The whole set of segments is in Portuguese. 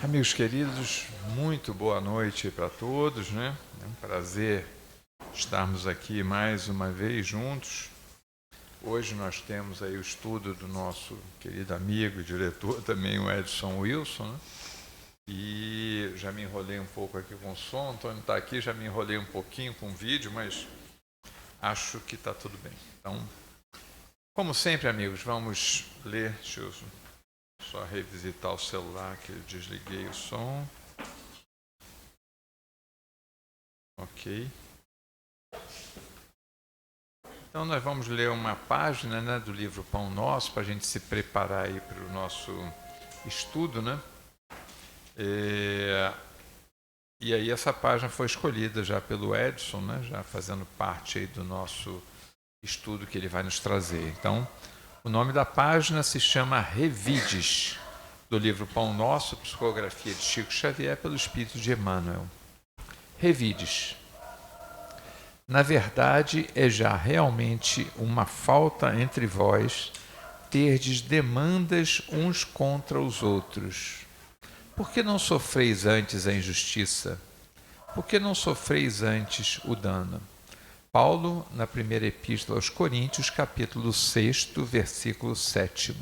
Amigos queridos, muito boa noite para todos, né? É um prazer estarmos aqui mais uma vez juntos. Hoje nós temos aí o estudo do nosso querido amigo e diretor também, o Edson Wilson, né? E já me enrolei um pouco aqui com o som, Antônio está aqui, já me enrolei um pouquinho com o vídeo, mas acho que está tudo bem. Então, como sempre, amigos, vamos ler. Deixa eu só revisitar o celular que eu desliguei o som. Ok. Então nós vamos ler uma página, né, do livro Pão Nosso para a gente se preparar aí para o nosso estudo, né? E aí essa página foi escolhida já pelo Edson, né, já fazendo parte aí do nosso estudo que ele vai nos trazer. Então, o nome da página se chama Revides, do livro Pão Nosso, psicografia de Chico Xavier pelo Espírito de Emmanuel. Revides. Na verdade, é já realmente uma falta entre vós terdes demandas uns contra os outros. Por que não sofreis antes a injustiça? Por que não sofreis antes o dano? Paulo, na primeira epístola aos Coríntios, capítulo 6, versículo 7.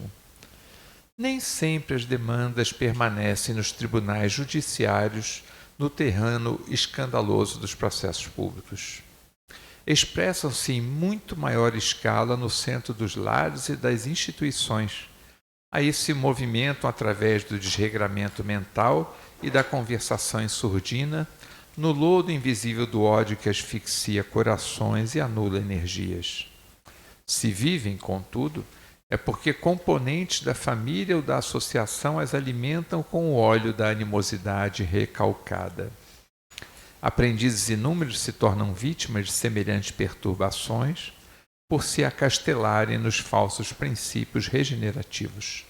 Nem sempre as demandas permanecem nos tribunais judiciários no terreno escandaloso dos processos públicos. Expressam-se em muito maior escala no centro dos lares e das instituições. Aí se movimentam através do desregramento mental e da conversação em surdina, no lodo invisível do ódio que asfixia corações e anula energias. Se vivem, contudo, é porque componentes da família ou da associação as alimentam com o óleo da animosidade recalcada. Aprendizes inúmeros se tornam vítimas de semelhantes perturbações por se acastelarem nos falsos princípios regenerativos.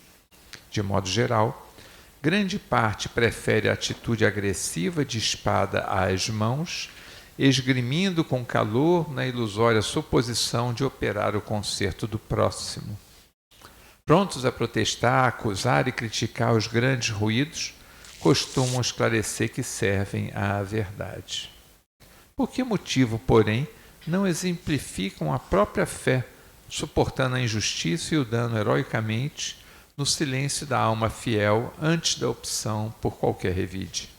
De modo geral, grande parte prefere a atitude agressiva de espada às mãos, esgrimindo com calor na ilusória suposição de operar o conserto do próximo. Prontos a protestar, acusar e criticar os grandes ruídos, costumam esclarecer que servem à verdade. Por que motivo, porém, não exemplificam a própria fé, suportando a injustiça e o dano heroicamente, no silêncio da alma fiel antes da opção por qualquer revide?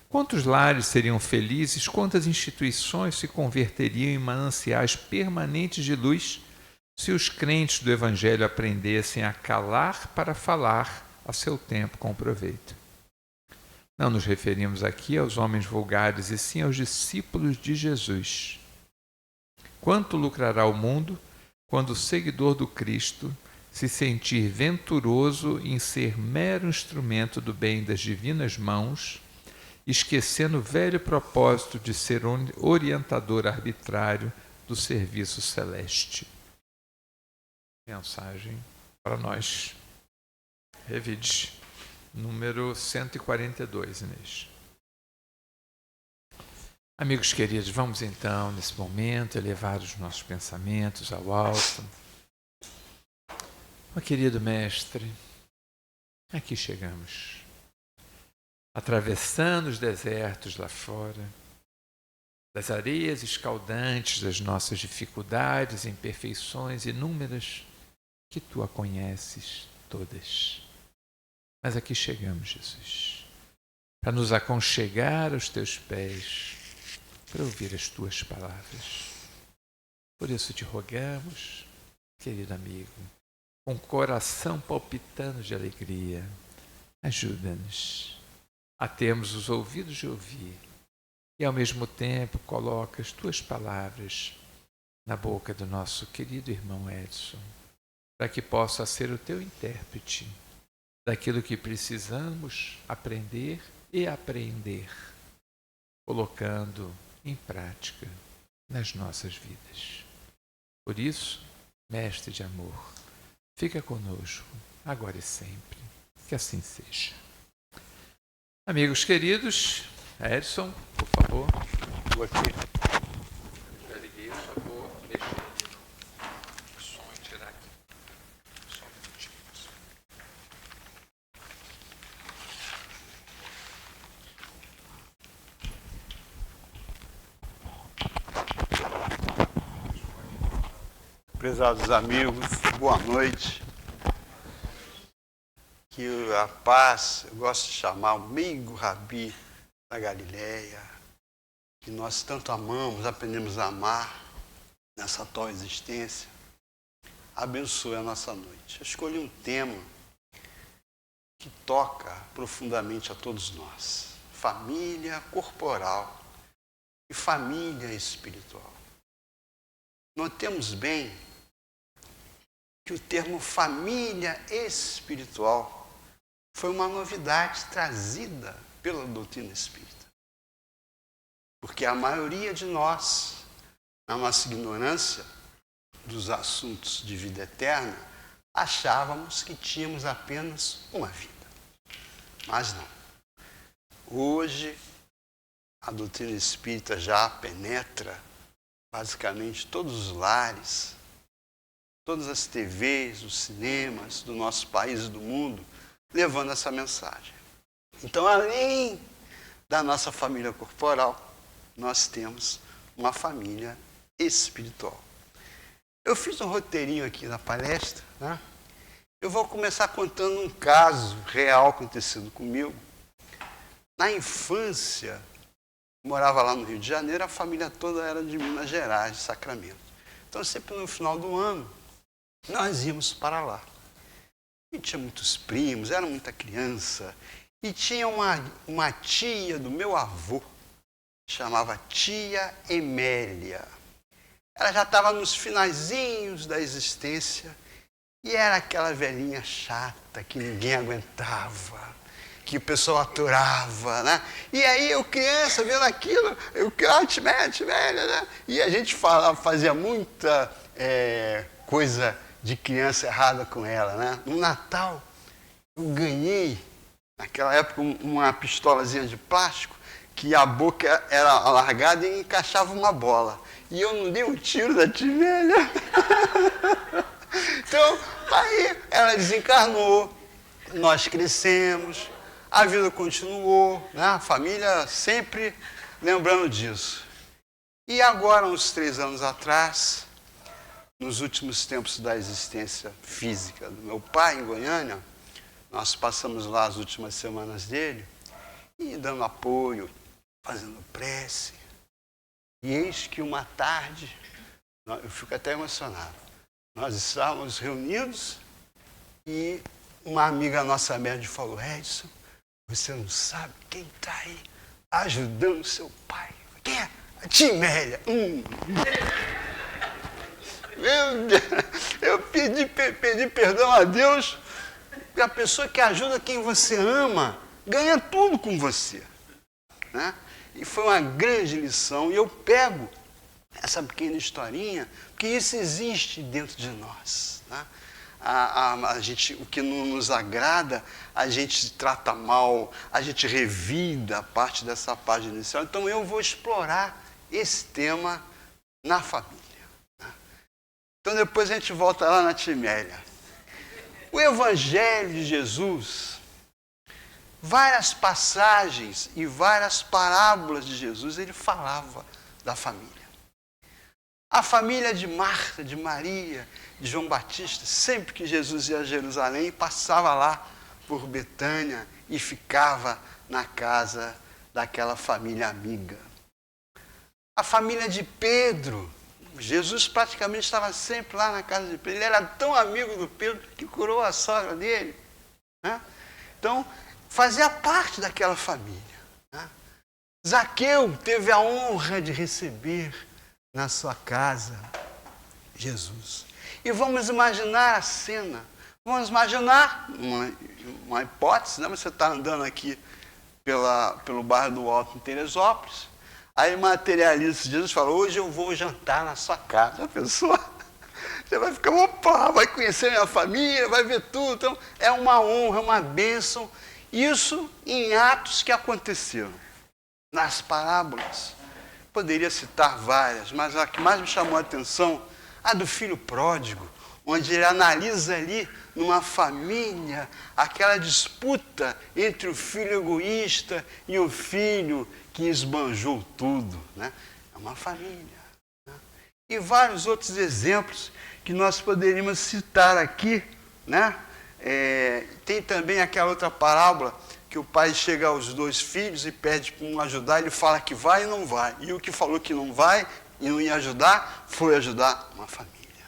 Quantos lares seriam felizes, quantas instituições se converteriam em mananciais permanentes de luz, se os crentes do Evangelho aprendessem a calar para falar a seu tempo com proveito? Não nos referimos aqui aos homens vulgares, e sim aos discípulos de Jesus. Quanto lucrará o mundo quando o seguidor do Cristo se sentir venturoso em ser mero instrumento do bem das divinas mãos, esquecendo o velho propósito de ser orientador arbitrário do serviço celeste? Mensagem para nós. Revide, número 142, Inês. Amigos queridos, vamos então, nesse momento, elevar os nossos pensamentos ao alto. Meu querido mestre, aqui chegamos, atravessando os desertos lá fora, das areias escaldantes das nossas dificuldades, imperfeições inúmeras, que tu a conheces todas. Mas aqui chegamos, Jesus, para nos aconchegar aos teus pés, para ouvir as tuas palavras. Por isso te rogamos, querido amigo, com o coração palpitando de alegria, ajuda-nos a termos os ouvidos de ouvir e, ao mesmo tempo, coloca as tuas palavras na boca do nosso querido irmão Edson, para que possa ser o teu intérprete daquilo que precisamos aprender e apreender, colocando em prática nas nossas vidas. Por isso, mestre de amor, fica conosco, agora e sempre. Que assim seja. Amigos queridos, Edson, por favor. Estou aqui. Já liguei, eu só vou mexer no som e tirar aqui. Só um minutinho. Prezados amigos, boa noite. Que a paz, eu gosto de chamar o meigo Rabi da Galileia, que nós tanto amamos, aprendemos a amar nessa atual existência, abençoe a nossa noite. Eu escolhi um tema que toca profundamente a todos nós: família corporal e família espiritual. Notemos bem que o termo família espiritual foi uma novidade trazida pela doutrina espírita. Porque a maioria de nós, na nossa ignorância dos assuntos de vida eterna, achávamos que tínhamos apenas uma vida. Mas não. Hoje, a doutrina espírita já penetra basicamente todos os lares, todas as TVs, os cinemas do nosso país e do mundo, levando essa mensagem. Então, além da nossa família corporal, nós temos uma família espiritual. Eu fiz um roteirinho aqui na palestra, né? Eu vou começar contando um caso real acontecido comigo. Na infância, morava lá no Rio de Janeiro, a família toda era de Minas Gerais, de Sacramento. Então, sempre no final do ano, nós íamos para lá. E tinha muitos primos, era muita criança. E tinha uma tia do meu avô, chamava tia Emélia. Ela já estava nos finalzinhos da existência e era aquela velhinha chata que ninguém aguentava, que o pessoal aturava, né? E aí eu criança vendo aquilo, tia Emélia, né? E a gente fazia muita coisa de criança errada com ela, né? No Natal, eu ganhei, naquela época, uma pistolazinha de plástico, que a boca era alargada e encaixava uma bola. E eu não dei um tiro da tia Emélia. Então, aí ela desencarnou, nós crescemos, a vida continuou, né? A família sempre lembrando disso. E agora, uns 3 anos atrás, nos últimos tempos da existência física do meu pai, em Goiânia, nós passamos lá as últimas semanas dele, e dando apoio, fazendo prece. E eis que uma tarde, eu fico até emocionado, nós estávamos reunidos e uma amiga nossa médica falou: Edson, você não sabe quem está aí ajudando seu pai? Quem é? A tia Emélia. Meu Deus, eu pedi perdão a Deus, porque a pessoa que ajuda quem você ama ganha tudo com você, né? E foi uma grande lição, e eu pego essa pequena historinha, porque isso existe dentro de nós, né? A gente, o que não nos agrada, a gente trata mal, a gente revida a parte dessa página inicial. Então eu vou explorar esse tema na família. Então depois a gente volta lá na tia Emélia. O Evangelho de Jesus, várias passagens e várias parábolas de Jesus, ele falava da família. A família de Marta, de Maria, de João Batista, sempre que Jesus ia a Jerusalém, passava lá por Betânia e ficava na casa daquela família amiga. A família de Pedro, Jesus praticamente estava sempre lá na casa de Pedro. Ele era tão amigo do Pedro que curou a sogra dele, né? Então, fazia parte daquela família, né? Zaqueu teve a honra de receber na sua casa Jesus. E vamos imaginar a cena. Vamos imaginar uma hipótese, né? Você está andando aqui pelo bairro do Alto, em Teresópolis. Aí materializa Jesus e fala: hoje eu vou jantar na sua casa. A pessoa, você vai ficar, opa, vai conhecer minha família, vai ver tudo. Então, é uma honra, uma bênção. Isso em atos que aconteceram. Nas parábolas, poderia citar várias, mas a que mais me chamou a atenção, a do filho pródigo, onde ele analisa ali, numa família, aquela disputa entre o filho egoísta e o filho que esbanjou tudo, né? É uma família, né? E vários outros exemplos que nós poderíamos citar aqui, né? Tem também aquela outra parábola que o pai chega aos 2 filhos e pede para um ajudar, ele fala que vai e não vai. E o que falou que não vai e não ia ajudar, foi ajudar uma família.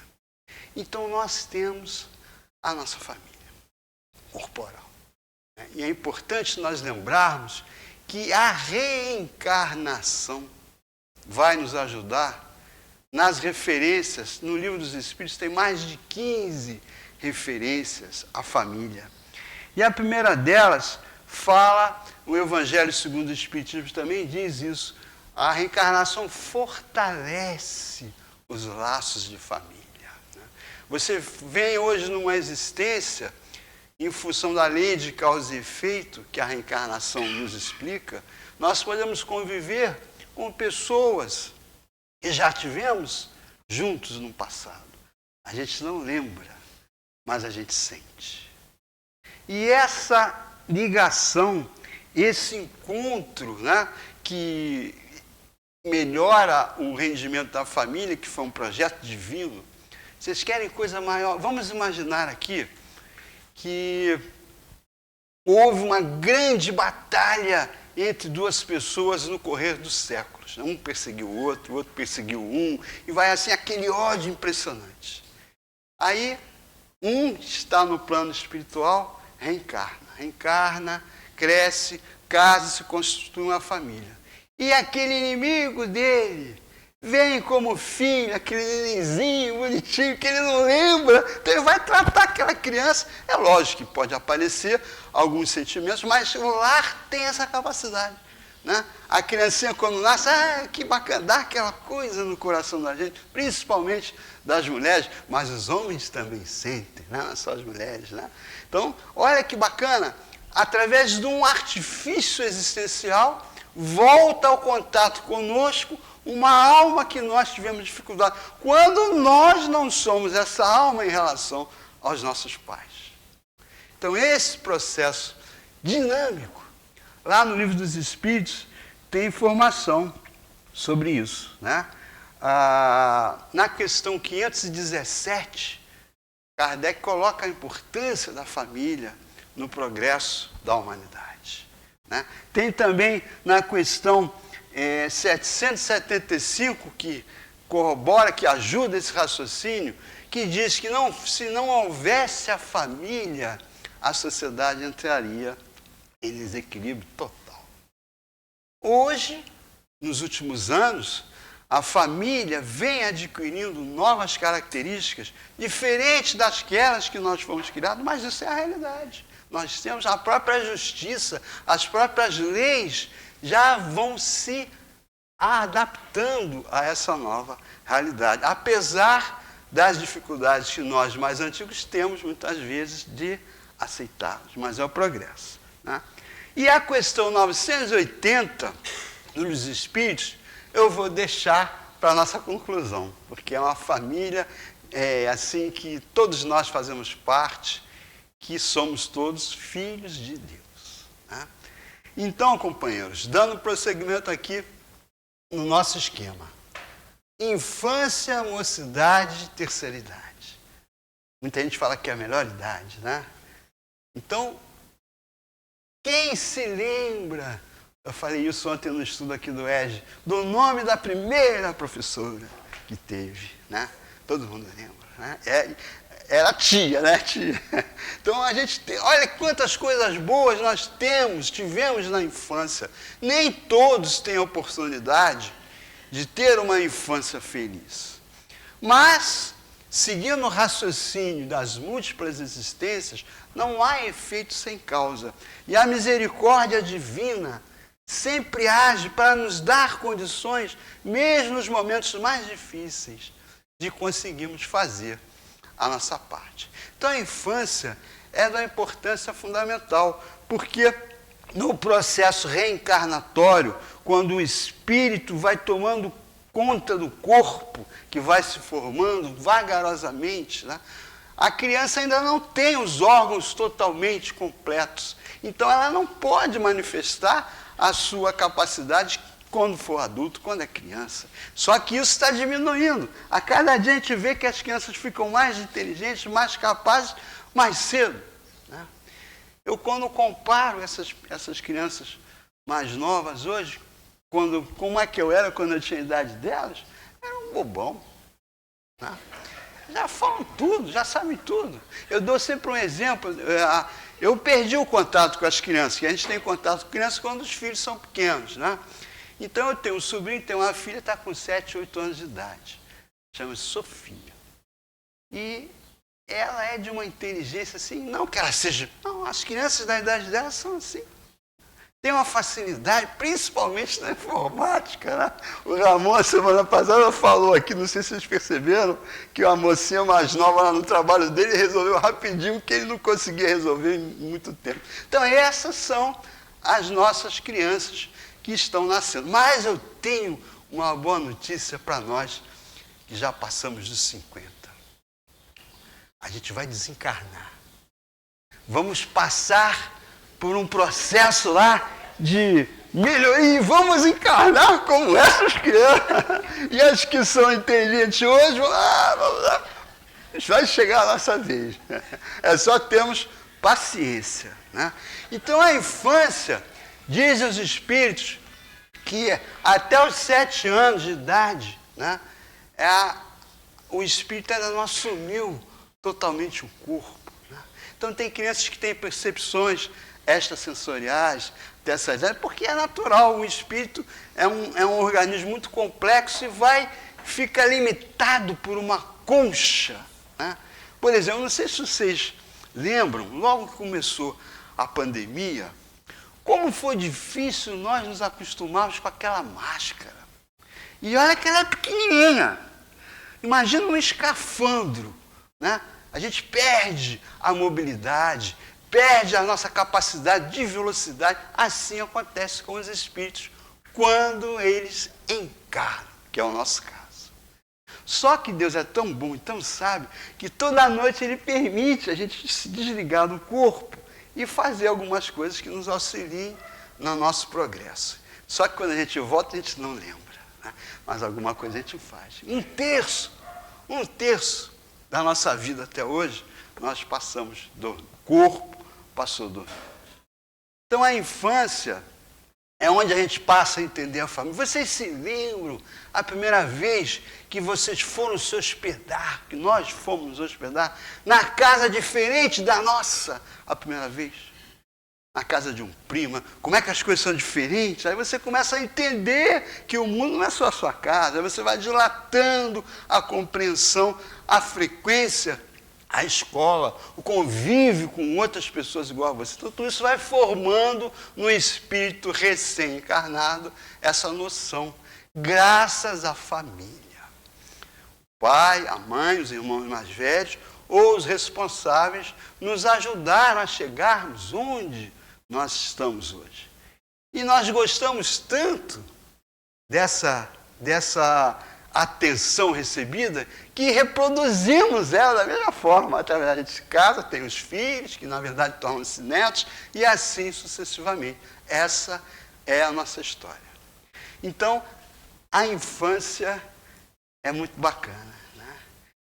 Então nós temos a nossa família corporal. E é importante nós lembrarmos que a reencarnação vai nos ajudar nas referências. No Livro dos Espíritos tem mais de 15 referências à família. E a primeira delas fala, o Evangelho segundo o Espiritismo também diz isso, a reencarnação fortalece os laços de família. Você vem hoje numa existência, em função da lei de causa e efeito, que a reencarnação nos explica, nós podemos conviver com pessoas que já tivemos juntos no passado. A gente não lembra, mas a gente sente. E essa ligação, esse encontro, né, que melhora o rendimento da família, que foi um projeto divino. Vocês querem coisa maior? Vamos imaginar aqui que houve uma grande batalha entre 2 pessoas no correr dos séculos. Um perseguiu o outro perseguiu um, e vai assim aquele ódio impressionante. Aí, um está no plano espiritual, reencarna, cresce, casa, se constitui uma família. E aquele inimigo dele vem como filho, aquele nenenzinho bonitinho que ele não lembra, então ele vai tratar aquela criança. É lógico que pode aparecer alguns sentimentos, mas o lar tem essa capacidade, né? A criancinha quando nasce, que bacana, dá aquela coisa no coração da gente, principalmente das mulheres, mas os homens também sentem, né? Não é só as mulheres, né? Então, olha que bacana, através de um artifício existencial, volta ao contato conosco uma alma que nós tivemos dificuldade, quando nós não somos essa alma em relação aos nossos pais. Então, esse processo dinâmico, lá no Livro dos Espíritos, tem informação sobre isso, né? Na questão 517, Kardec coloca a importância da família no progresso da humanidade, né? Tem também na questão 775, que corrobora, que ajuda esse raciocínio, que diz que se não houvesse a família, a sociedade entraria em desequilíbrio total. Hoje, nos últimos anos, a família vem adquirindo novas características, diferentes daquelas que nós fomos criados, mas isso é a realidade. Nós temos a própria justiça, as próprias leis já vão se adaptando a essa nova realidade, apesar das dificuldades que nós mais antigos temos, muitas vezes, de aceitá-los, mas é o progresso, né? E a questão 980 dos Espíritos, eu vou deixar para a nossa conclusão, porque é uma família assim que todos nós fazemos parte, que somos todos filhos de Deus, né? Então, companheiros, dando prosseguimento aqui no nosso esquema. Infância, mocidade, terceira idade. Muita gente fala que é a melhor idade, né? Então, quem se lembra, eu falei isso ontem no estudo aqui do EGE, do nome da primeira professora que teve, né? Todo mundo lembra, né? Era tia, né? Tia. Então a gente tem, olha quantas coisas boas nós tivemos na infância. Nem todos têm a oportunidade de ter uma infância feliz. Mas, seguindo o raciocínio das múltiplas existências, não há efeito sem causa. E a misericórdia divina sempre age para nos dar condições, mesmo nos momentos mais difíceis, de conseguirmos fazer a nossa parte. Então a infância é da importância fundamental, porque no processo reencarnatório, quando o espírito vai tomando conta do corpo, que vai se formando vagarosamente, né? A criança ainda não tem os órgãos totalmente completos, então ela não pode manifestar a sua capacidade quando for adulto, quando é criança. Só que isso está diminuindo. A cada dia a gente vê que as crianças ficam mais inteligentes, mais capazes, mais cedo, né? Eu, quando comparo essas crianças mais novas hoje, como é que eu era quando eu tinha a idade delas, era um bobão, né? Já falam tudo, já sabem tudo. Eu dou sempre um exemplo. Eu perdi o contato com as crianças, que a gente tem contato com crianças quando os filhos são pequenos, né? Então eu tenho um sobrinho, tenho uma filha, está com 7, 8 anos de idade. Chama-se Sofia. E ela é de uma inteligência assim, não que ela seja... Não, as crianças da idade dela são assim. Tem uma facilidade, principalmente na informática, né? O Ramon, semana passada, falou aqui, não sei se vocês perceberam, que uma mocinha mais nova lá no trabalho dele resolveu rapidinho, que ele não conseguia resolver em muito tempo. Então, essas são as nossas crianças que estão nascendo. Mas eu tenho uma boa notícia para nós, que já passamos dos 50. A gente vai desencarnar. Vamos passar por um processo lá de melhoria, e vamos encarnar como essas crianças. E as que são inteligentes hoje, vai chegar a nossa vez. É só termos paciência, né? Então a infância, dizem os espíritos, que até os 7 anos de idade, né, o espírito ainda não assumiu totalmente o corpo, né? Então tem crianças que têm percepções extrasensoriais dessa idade, porque é natural, o espírito é um organismo muito complexo e fica limitado por uma concha, né? Por exemplo, não sei se vocês lembram, logo que começou a pandemia, como foi difícil nós nos acostumarmos com aquela máscara. E olha que ela é pequenininha. Imagina um escafandro, né? A gente perde a mobilidade, perde a nossa capacidade de velocidade. Assim acontece com os espíritos quando eles encarnam, que é o nosso caso. Só que Deus é tão bom e tão sábio que toda noite Ele permite a gente se desligar do corpo e fazer algumas coisas que nos auxiliem no nosso progresso. Só que quando a gente volta, a gente não lembra, né? Mas alguma coisa a gente faz. Um terço da nossa vida até hoje, nós passamos do corpo, passou do... Então a infância é onde a gente passa a entender a família. Vocês se lembram a primeira vez que vocês foram se hospedar, que nós fomos nos hospedar, na casa diferente da nossa, a primeira vez? Na casa de um primo, como é que as coisas são diferentes? Aí você começa a entender que o mundo não é só a sua casa, aí você vai dilatando a compreensão, a frequência, a escola, o convívio com outras pessoas igual a você. Então, tudo isso vai formando no espírito recém-encarnado essa noção, graças à família. O pai, a mãe, os irmãos mais velhos, ou os responsáveis, nos ajudaram a chegarmos onde nós estamos hoje. E nós gostamos tanto dessa atenção recebida, que reproduzimos ela da mesma forma. Através de casa, tem os filhos, que na verdade tornam-se netos, e assim sucessivamente. Essa é a nossa história. Então, a infância é muito bacana, né?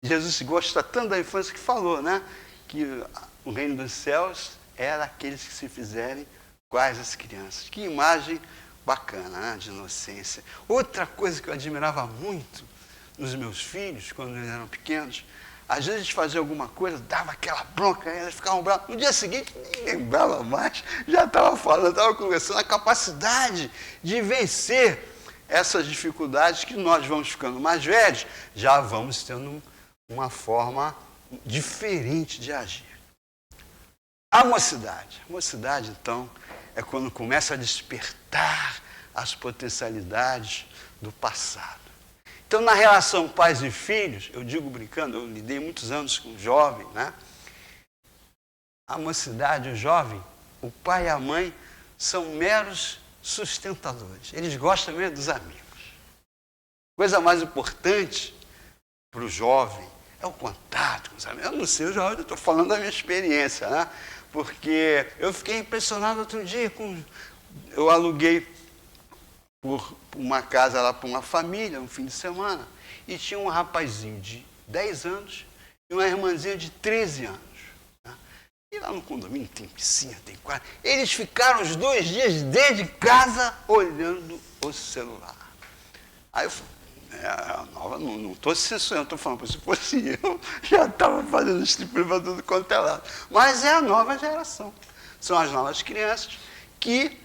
Jesus gosta tanto da infância que falou, né, que o reino dos céus é daqueles que se fizerem quais as crianças. Que imagem bacana, né, de inocência. Outra coisa que eu admirava muito nos meus filhos, quando eles eram pequenos, às vezes fazia alguma coisa, dava aquela bronca, eles ficavam bravos. No dia seguinte, nem lembrava mais, já estava falando, estava conversando. A capacidade de vencer essas dificuldades que nós vamos ficando mais velhos, já vamos tendo uma forma diferente de agir. A mocidade. A mocidade, então, é quando começa a despertar as potencialidades do passado. Então, na relação pais e filhos, eu digo brincando, eu lidei muitos anos com jovem, né? A mocidade, o jovem, o pai e a mãe são meros sustentadores. Eles gostam mesmo dos amigos. Coisa mais importante para o jovem é o contato com os amigos. Eu não sei, eu estou falando da minha experiência, né? Porque eu fiquei impressionado outro dia eu aluguei por uma casa lá para uma família, um fim de semana, e tinha um rapazinho de 10 anos e uma irmãzinha de 13 anos. Né? E lá no condomínio tem piscina, tem quarto. Eles ficaram os 2 dias dentro de casa olhando o celular. Aí eu falei, a nova, não estou censurando, estou falando, se fosse eu, já estava fazendo strip para tudo quanto é lado. Mas é a nova geração. São as novas crianças que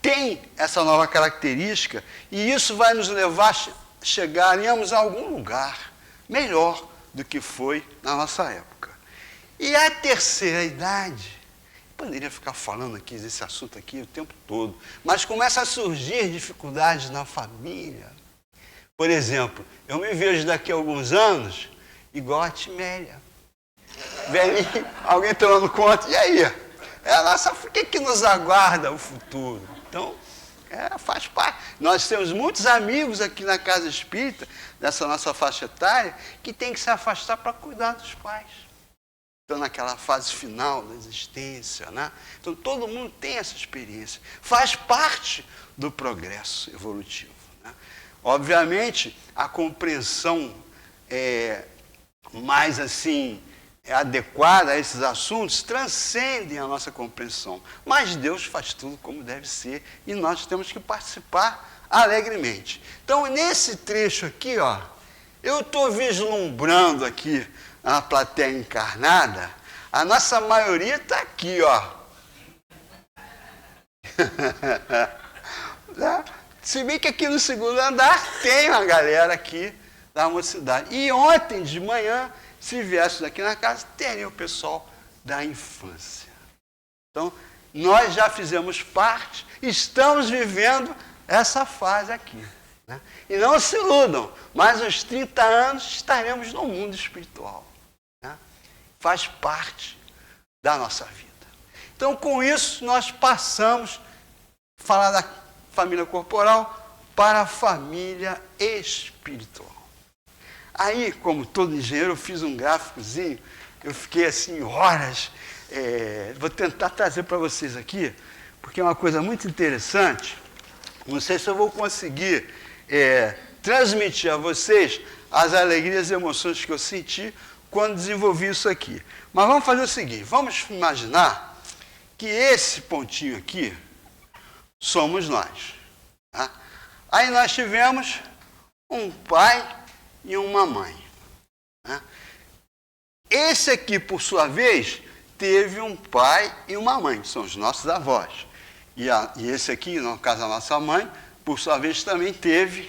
têm essa nova característica e isso vai nos levar a chegarmos a algum lugar melhor do que foi na nossa época. E a terceira idade, poderia ficar falando aqui desse assunto aqui o tempo todo, mas começa a surgir dificuldades na família. Por exemplo, eu me vejo daqui a alguns anos igual a Timélia. Velhinho, alguém tomando conta, e aí? O que nos aguarda o futuro? Então, faz parte. Nós temos muitos amigos aqui na Casa Espírita, nessa nossa faixa etária, que tem que se afastar para cuidar dos pais. Estão naquela fase final da existência, né? Então, todo mundo tem essa experiência. Faz parte do progresso evolutivo. Né? Obviamente, a compreensão mais assim adequada a esses assuntos transcendem a nossa compreensão. Mas Deus faz tudo como deve ser e nós temos que participar alegremente. Então, nesse trecho aqui, ó, eu estou vislumbrando aqui a plateia encarnada. A nossa maioria está aqui, ó. Se bem que aqui no segundo andar tem uma galera aqui da mocidade. E ontem de manhã, se viesse aqui na casa, teria o pessoal da infância. Então, nós já fizemos parte, estamos vivendo essa fase aqui. Né? E não se iludam, mais uns 30 anos estaremos no mundo espiritual. Né? Faz parte da nossa vida. Então, com isso, nós passamos a falar da família corporal para a família espiritual. Aí, como todo engenheiro, eu fiz um gráficozinho, eu fiquei assim horas, vou tentar trazer para vocês aqui, porque é uma coisa muito interessante. Não sei se eu vou conseguir transmitir a vocês as alegrias e emoções que eu senti quando desenvolvi isso aqui. Mas vamos fazer o seguinte, vamos imaginar que esse pontinho aqui somos nós. Tá? Aí nós tivemos um pai e uma mãe. Né? Esse aqui, por sua vez, teve um pai e uma mãe, que são os nossos avós. E esse aqui, no caso a nossa mãe, por sua vez também teve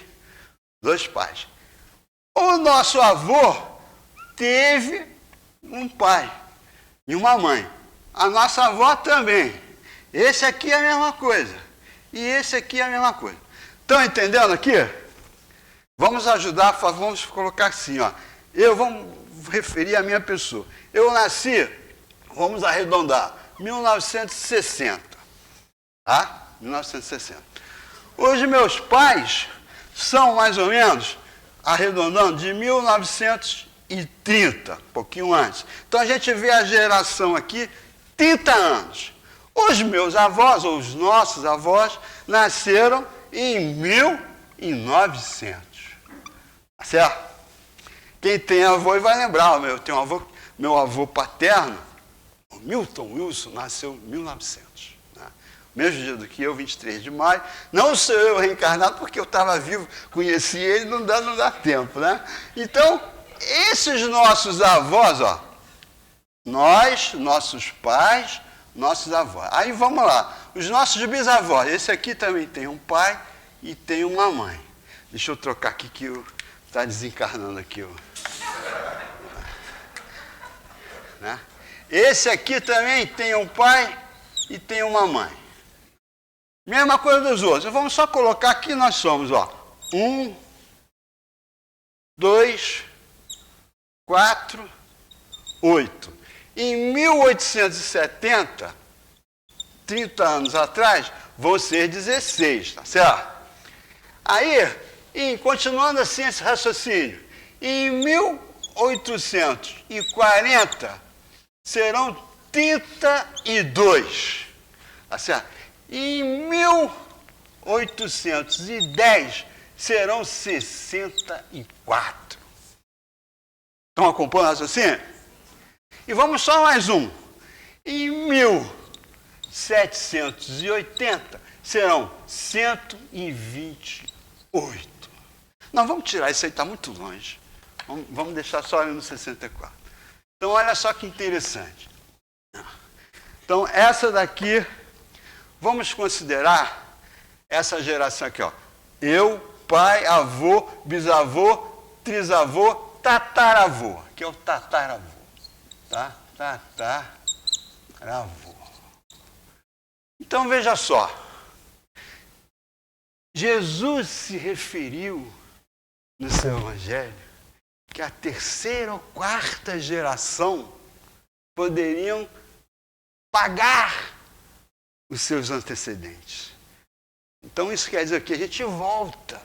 2 pais. O nosso avô teve um pai e uma mãe. A nossa avó também. Esse aqui é a mesma coisa. E esse aqui é a mesma coisa. Estão entendendo aqui? Vamos ajudar, vamos colocar assim, ó. Eu vou referir a minha pessoa. Eu nasci, vamos arredondar, 1960. Tá? 1960. Os meus pais são mais ou menos, arredondando, de 1930, um pouquinho antes. Então a gente vê a geração aqui, 30 anos. Os meus avós, ou os nossos avós, nasceram em 1900. Tá certo? Quem tem avô vai lembrar, eu tenho um avô, meu avô paterno, o Milton Wilson, nasceu em 1900. Né? Mesmo dia do que eu, 23 de maio. Não sou eu reencarnado porque eu estava vivo, conheci ele, não dá tempo. Né? Então, esses nossos avós, ó, nós, nossos pais, nossos avós. Aí vamos lá, os nossos bisavós. Esse aqui também tem um pai e tem uma mãe. Deixa eu trocar aqui que está desencarnando aqui. Né? Esse aqui também tem um pai e tem uma mãe. Mesma coisa dos outros. Vamos só colocar aqui, nós somos, ó, 1, 2, 4, 8. Em 1870, 30 anos atrás, vão ser 16, tá certo? Aí, continuando assim esse raciocínio, em 1840 serão 32, tá certo? Em 810 serão 64. Estão acompanhando o raciocínio? E vamos só mais um. Em 1780 serão 128. Não, vamos tirar, isso aí está muito longe. Vamos deixar só ali no 64. Então, olha só que interessante. Então, essa daqui, vamos considerar essa geração aqui, ó. Eu, pai, avô, bisavô, trisavô, tataravô. Aqui é o tataravô. Tá? Tataravô. Então, veja só. Jesus se referiu no seu evangelho que a terceira ou quarta geração poderiam pagar os seus antecedentes. Então isso quer dizer que a gente volta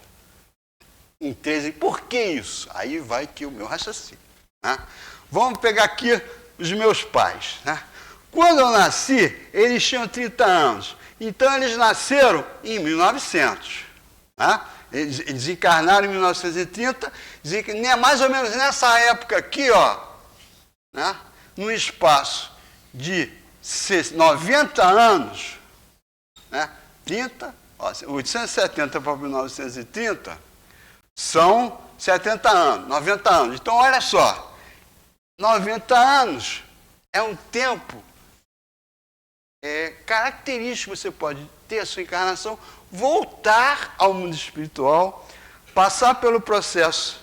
em 13. Por que isso? Aí vai que o meu raciocínio. Né? Vamos pegar aqui os meus pais. Né? Quando eu nasci, eles tinham 30 anos. Então eles nasceram em 1900. Né? Eles encarnaram em 1930, mais ou menos nessa época aqui, ó, né, num espaço de 90 anos, né, 870 para 1930, são 70 anos, 90 anos. Então, olha só, 90 anos é um tempo característico, você pode ter a sua encarnação, voltar ao mundo espiritual, passar pelo processo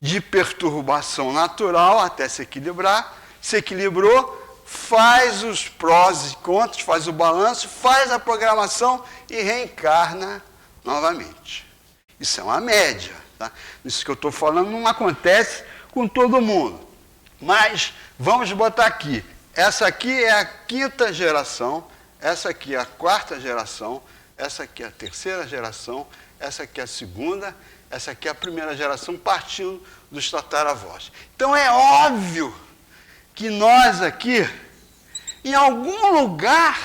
de perturbação natural até se equilibrar, se equilibrou, faz os prós e contras, faz o balanço, faz a programação e reencarna novamente. Isso é uma média. Tá? Isso que eu estou falando não acontece com todo mundo. Mas vamos botar aqui. Essa aqui é a quinta geração, essa aqui é a quarta geração, essa aqui é a terceira geração, essa aqui é a segunda, essa aqui é a primeira geração, partindo dos tataravós. Então é óbvio que nós aqui, em algum lugar,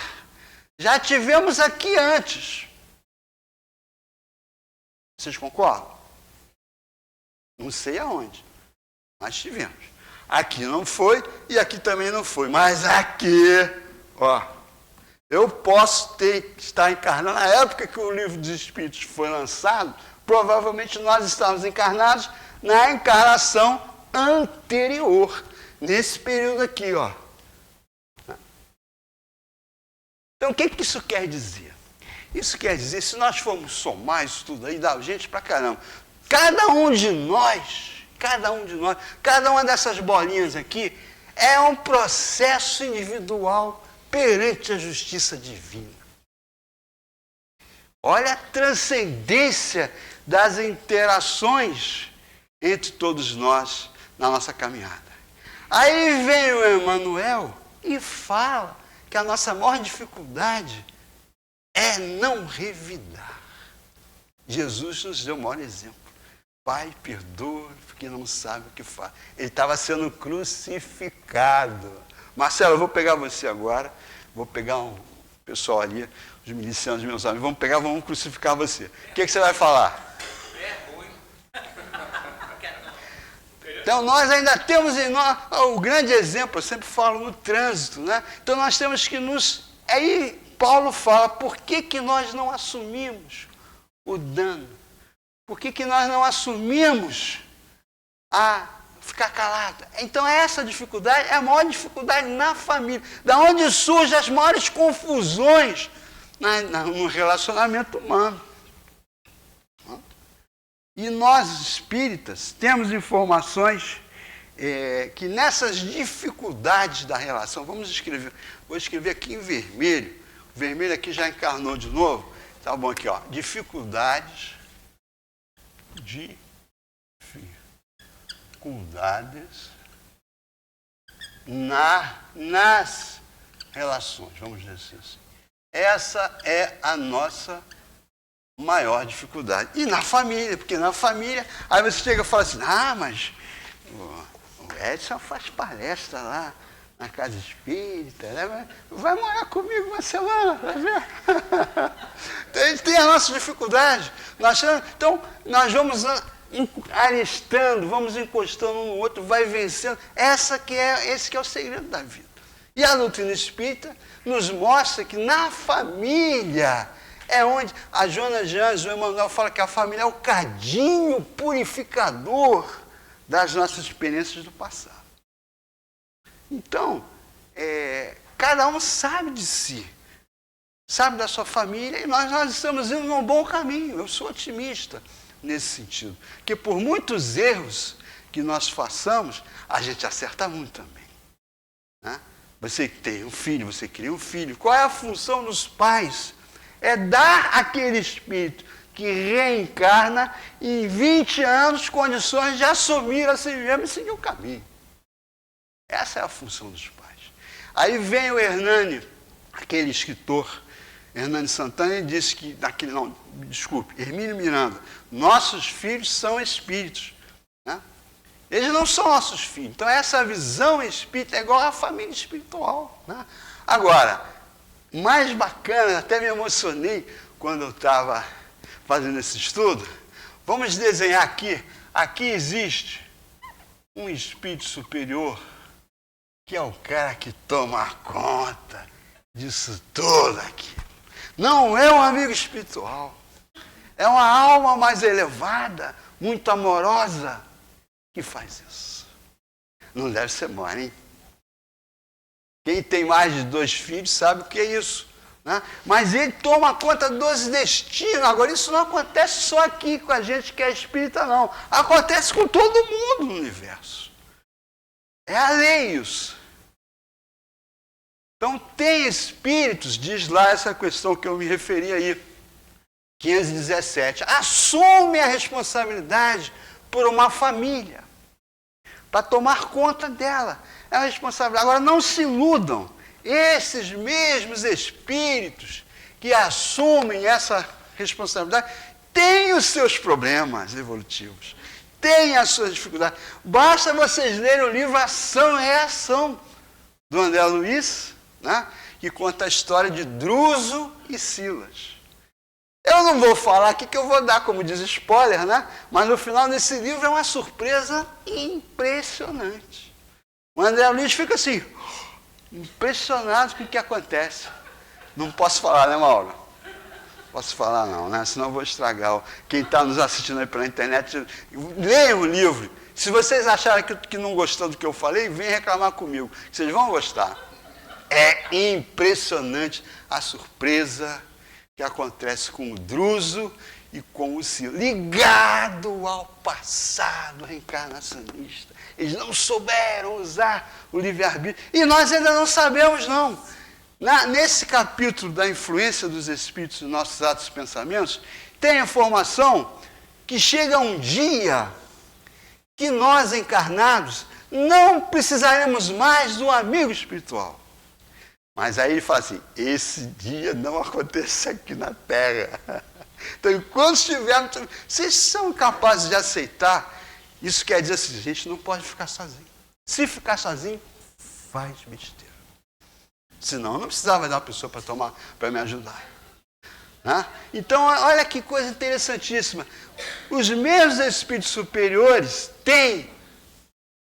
já tivemos aqui antes. Vocês concordam? Não sei aonde, mas tivemos. Aqui não foi e aqui também não foi. Mas aqui, ó, eu posso estar encarnado. Na época que o Livro dos Espíritos foi lançado, provavelmente nós estávamos encarnados na encarnação anterior, nesse período aqui, ó. Então, o que isso quer dizer? Isso quer dizer, se nós formos somar isso tudo aí, dá gente pra caramba. Cada uma dessas bolinhas aqui é um processo individual perante a justiça divina. Olha a transcendência das interações entre todos nós na nossa caminhada. Aí vem o Emmanuel e fala que a nossa maior dificuldade é não revidar. Jesus nos deu o maior exemplo. Pai, perdoa, porque não sabe o que faz. Ele estava sendo crucificado. Marcelo, eu vou pegar você agora, vou pegar um pessoal ali, os milicianos, meus amigos, vamos crucificar você. O que você vai falar? É ruim. Então, nós ainda temos em nós o grande exemplo, eu sempre falo no trânsito, né? Então, nós temos que Aí, Paulo fala, por que nós não assumimos o dano? Por que nós não assumimos a ficar calado? Então, essa dificuldade é a maior dificuldade na família. Da onde surgem as maiores confusões no relacionamento humano. E nós, espíritas, temos informações que nessas dificuldades da relação, vou escrever aqui em vermelho. O vermelho aqui já encarnou de novo. Tá bom aqui, ó. Dificuldades nas relações, vamos dizer assim. Essa é a nossa maior dificuldade. E na família, porque na família, aí você chega e fala assim, mas o Edson faz palestra lá na casa espírita, né? Vai morar comigo uma semana, vai ver? Então, a gente tem a nossa dificuldade. Então, nós vamos arestando, vamos encostando um no outro, vai vencendo. Esse que é o segredo da vida. E a doutrina espírita nos mostra que na família é onde a Joana de Anjos, o Emmanuel fala que a família é o cadinho purificador das nossas experiências do passado. Então, cada um sabe de si, sabe da sua família, e nós estamos indo num bom caminho. Eu sou otimista nesse sentido, que por muitos erros que nós façamos, a gente acerta muito também, né? Você tem um filho, você cria um filho. Qual é a função dos pais? É dar àquele espírito que reencarna em 20 anos condições de assumir a si mesmo e seguir o caminho. Essa é a função dos pais. Aí vem o Hernani, aquele escritor, Hernani Santana, e disse que, Hermínio Miranda, nossos filhos são espíritos, né? Eles não são nossos filhos. Então, essa visão espírita é igual à família espiritual, né? Agora, mais bacana, até me emocionei quando eu estava fazendo esse estudo. Vamos desenhar aqui. Aqui existe um espírito superior, que é o cara que toma conta disso tudo aqui. Não é um amigo espiritual. É uma alma mais elevada, muito amorosa, que faz isso. Não deve ser mole, hein? Quem tem mais de 2 filhos sabe o que é isso, né? Mas ele toma conta dos destinos. Agora, isso não acontece só aqui com a gente que é espírita, não. Acontece com todo mundo no universo. É a lei isso. Então, tem espíritos, diz lá essa questão que eu me referi aí, 517, assume a responsabilidade por uma família, para tomar conta dela. É a responsabilidade. Agora, não se iludam. Esses mesmos espíritos que assumem essa responsabilidade têm os seus problemas evolutivos, têm as suas dificuldades. Basta vocês lerem o livro Ação e Reação, do André Luiz, né, que conta a história de Druso e Silas. Eu não vou falar aqui que eu vou dar, como diz spoiler, né? Mas no final desse livro é uma surpresa impressionante. O André Luiz fica assim, impressionado com o que acontece. Não posso falar, né, Mauro? Posso falar não, né? Senão eu vou estragar. Quem está nos assistindo aí pela internet, leiam o livro. Se vocês acharem que não gostou do que eu falei, vem reclamar comigo. Vocês vão gostar. É impressionante a surpresa que acontece com o Druso e com o Silas, ligado ao passado reencarnacionista. Eles não souberam usar o livre-arbítrio. E nós ainda não sabemos, não. Nesse capítulo da influência dos espíritos nos nossos atos e pensamentos, tem a informação que chega um dia que nós, encarnados, não precisaremos mais do amigo espiritual. Mas aí ele fala assim, esse dia não acontece aqui na Terra. Então, enquanto estivermos, vocês são capazes de aceitar, isso quer dizer assim, a gente não pode ficar sozinho. Se ficar sozinho, faz besteira. Senão, eu não precisava dar uma pessoa para me ajudar. Né? Então, olha que coisa interessantíssima. Os mesmos espíritos superiores têm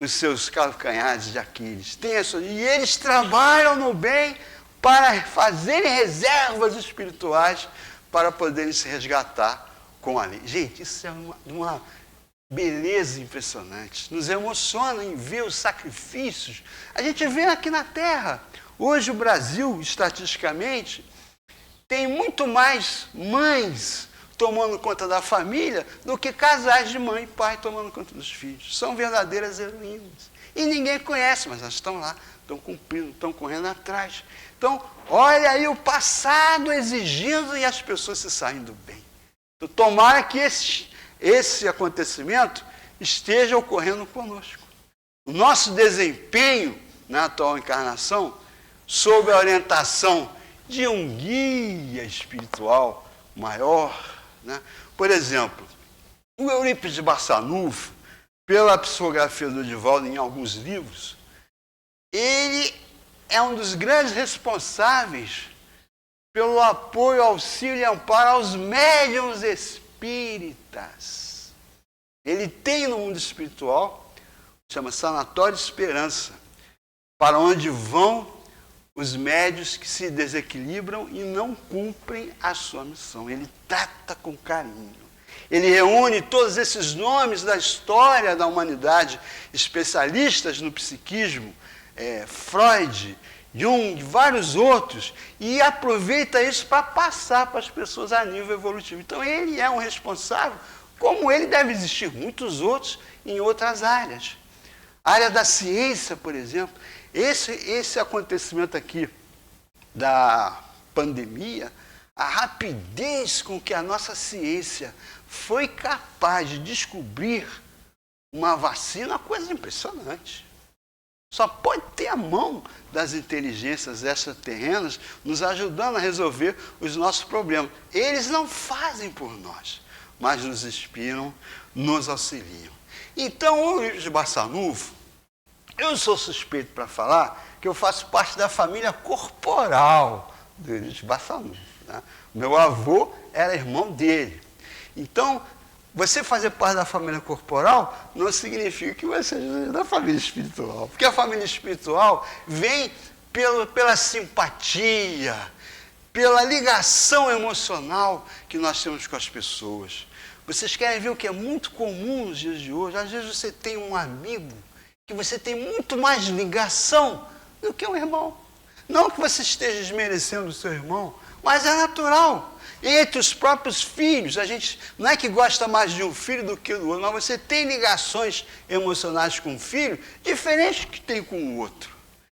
os seus calcanhares de Aquiles. E eles trabalham no bem para fazerem reservas espirituais para poderem se resgatar com a lei. Gente, isso é uma beleza impressionante. Nos emociona em ver os sacrifícios. A gente vê aqui na Terra. Hoje o Brasil, estatisticamente, tem muito mais mães tomando conta da família do que casais de mãe e pai tomando conta dos filhos. São verdadeiras heroínas. E ninguém conhece, mas elas estão lá, estão cumprindo, estão correndo atrás. Então, olha aí o passado exigindo e as pessoas se saindo bem. Então, tomara que esse acontecimento esteja ocorrendo conosco. O nosso desempenho na atual encarnação, sob a orientação de um guia espiritual maior, né? Por exemplo, o Eurípides de Barçanufo, pela psicografia do Divaldo em alguns livros, ele é um dos grandes responsáveis pelo apoio, auxílio e amparo aos médiuns espíritas. Ele tem no mundo espiritual, chama Sanatório de Esperança, para onde vão os médiuns que se desequilibram e não cumprem a sua missão. Ele trata com carinho. Ele reúne todos esses nomes da história da humanidade, especialistas no psiquismo, Freud, Jung, vários outros, e aproveita isso para passar para as pessoas a nível evolutivo. Então ele é um responsável, como ele deve existir muitos outros em outras áreas. A área da ciência, por exemplo, esse acontecimento aqui da pandemia, a rapidez com que a nossa ciência foi capaz de descobrir uma vacina, uma coisa impressionante. Só pode ter a mão das inteligências extraterrenas nos ajudando a resolver os nossos problemas. Eles não fazem por nós, mas nos inspiram, nos auxiliam. Então, o Eurípides de Barçanufo, eu sou suspeito para falar que eu faço parte da família corporal do Eurípides de Barçanufo, né? Meu avô era irmão dele. Então, você fazer parte da família corporal não significa que você seja da família espiritual. Porque a família espiritual vem pela simpatia, pela ligação emocional que nós temos com as pessoas. Vocês querem ver o que é muito comum nos dias de hoje? Às vezes você tem um amigo que você tem muito mais ligação do que um irmão. Não que você esteja desmerecendo o seu irmão, mas é natural. Entre os próprios filhos, a gente não é que gosta mais de um filho do que do outro, mas você tem ligações emocionais com um filho diferentes que tem com o outro.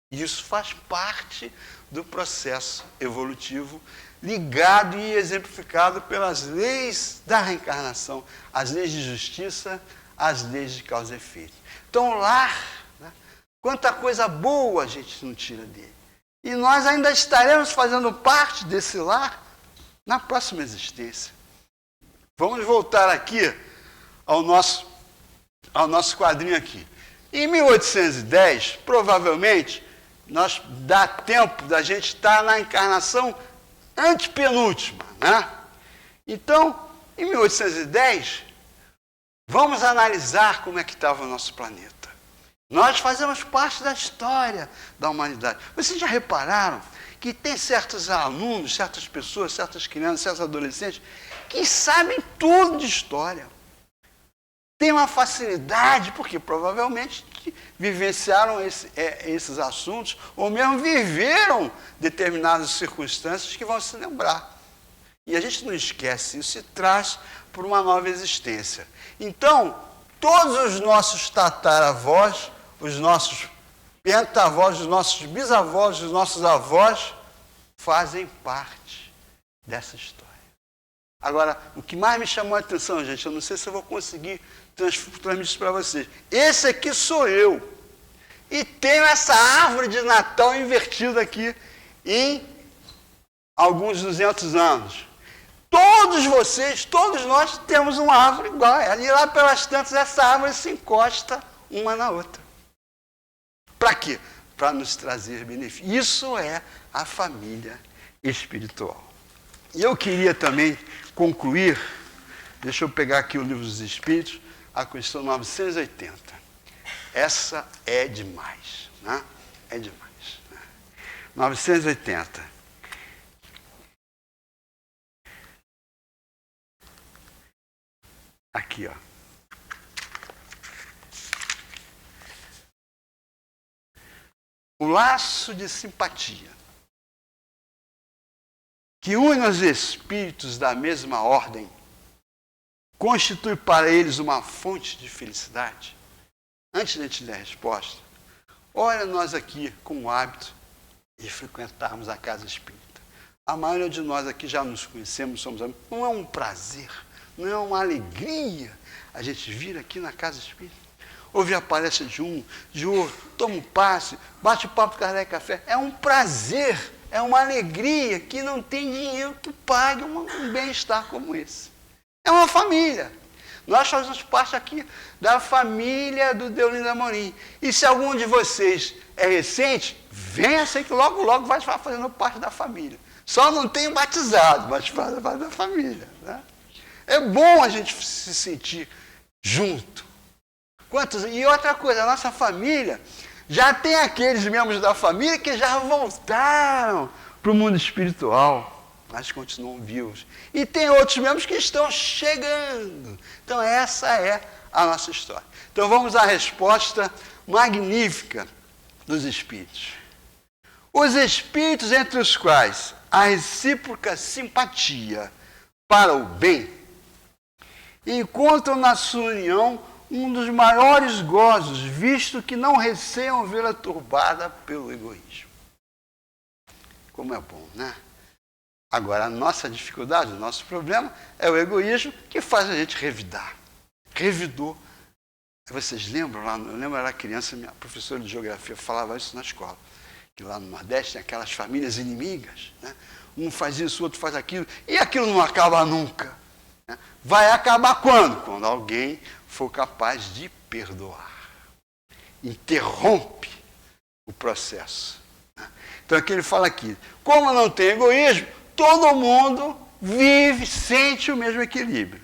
E isso faz parte do processo evolutivo ligado e exemplificado pelas leis da reencarnação, as leis de justiça, as leis de causa e efeito. Então, o lar, né, quanta coisa boa a gente não tira dele. E nós ainda estaremos fazendo parte desse lar na próxima existência. Vamos voltar aqui ao nosso quadrinho aqui. Em 1810, provavelmente, dá tempo da gente estar na encarnação antepenúltima, né? Então, em 1810, vamos analisar como é que estava o nosso planeta. Nós fazemos parte da história da humanidade. Vocês já repararam que tem certos alunos, certas pessoas, certas crianças, certos adolescentes que sabem tudo de história. Tem uma facilidade, porque provavelmente vivenciaram esses assuntos, ou mesmo viveram determinadas circunstâncias que vão se lembrar. E a gente não esquece isso e traz para uma nova existência. Então, todos os nossos tataravós, os nossos pentavós, os nossos bisavós, os nossos avós, fazem parte dessa história. Agora, o que mais me chamou a atenção, gente, eu não sei se eu vou conseguir transmitir isso para vocês. Esse aqui sou eu. E tenho essa árvore de Natal invertida aqui em alguns 200 anos. Todos vocês, todos nós temos uma árvore igual a ela. E lá pelas tantas, essa árvore se encosta uma na outra. Para quê? Para nos trazer benefícios. Isso é a família espiritual. E eu queria também concluir, deixa eu pegar aqui o Livro dos Espíritos, a questão 980. Essa é demais, né? É demais. Né? 980. Aqui, ó. O laço de simpatia que une os espíritos da mesma ordem constitui para eles uma fonte de felicidade. Antes de te dar a resposta, olha nós aqui com o hábito de frequentarmos a casa espírita. A maioria de nós aqui já nos conhecemos, somos amigos. Não é um prazer, não é uma alegria a gente vir aqui na casa espírita, ouvir a palestra de um, de outro, toma um passe, bate o papo, carrega café. É um prazer, é uma alegria que não tem dinheiro que pague um bem-estar como esse. É uma família. Nós fazemos parte aqui da família do Deolindo Amorim. E se algum de vocês é recente, venha, sei que logo, logo vai estar fazendo parte da família. Só não tem batizado, mas faz parte da família. Né? É bom a gente se sentir junto. E outra coisa, a nossa família, já tem aqueles membros da família que já voltaram para o mundo espiritual, mas continuam vivos. E tem outros membros que estão chegando. Então essa é a nossa história. Então vamos à resposta magnífica dos espíritos. Os espíritos entre os quais a recíproca simpatia para o bem encontram na sua união um dos maiores gozos, visto que não receiam vê-la turbada pelo egoísmo. Como é bom, né? Agora, a nossa dificuldade, o nosso problema é o egoísmo que faz a gente revidar. Revidou. Vocês lembram lá? Eu lembro, eu era criança, minha professora de geografia falava isso na escola. Que lá no Nordeste tem aquelas famílias inimigas. Né? Um faz isso, o outro faz aquilo. E aquilo não acaba nunca. Né? Vai acabar quando? Quando alguém for capaz de perdoar. Interrompe o processo. Né? Então aqui ele fala aqui, como não tem egoísmo, todo mundo vive, sente o mesmo equilíbrio.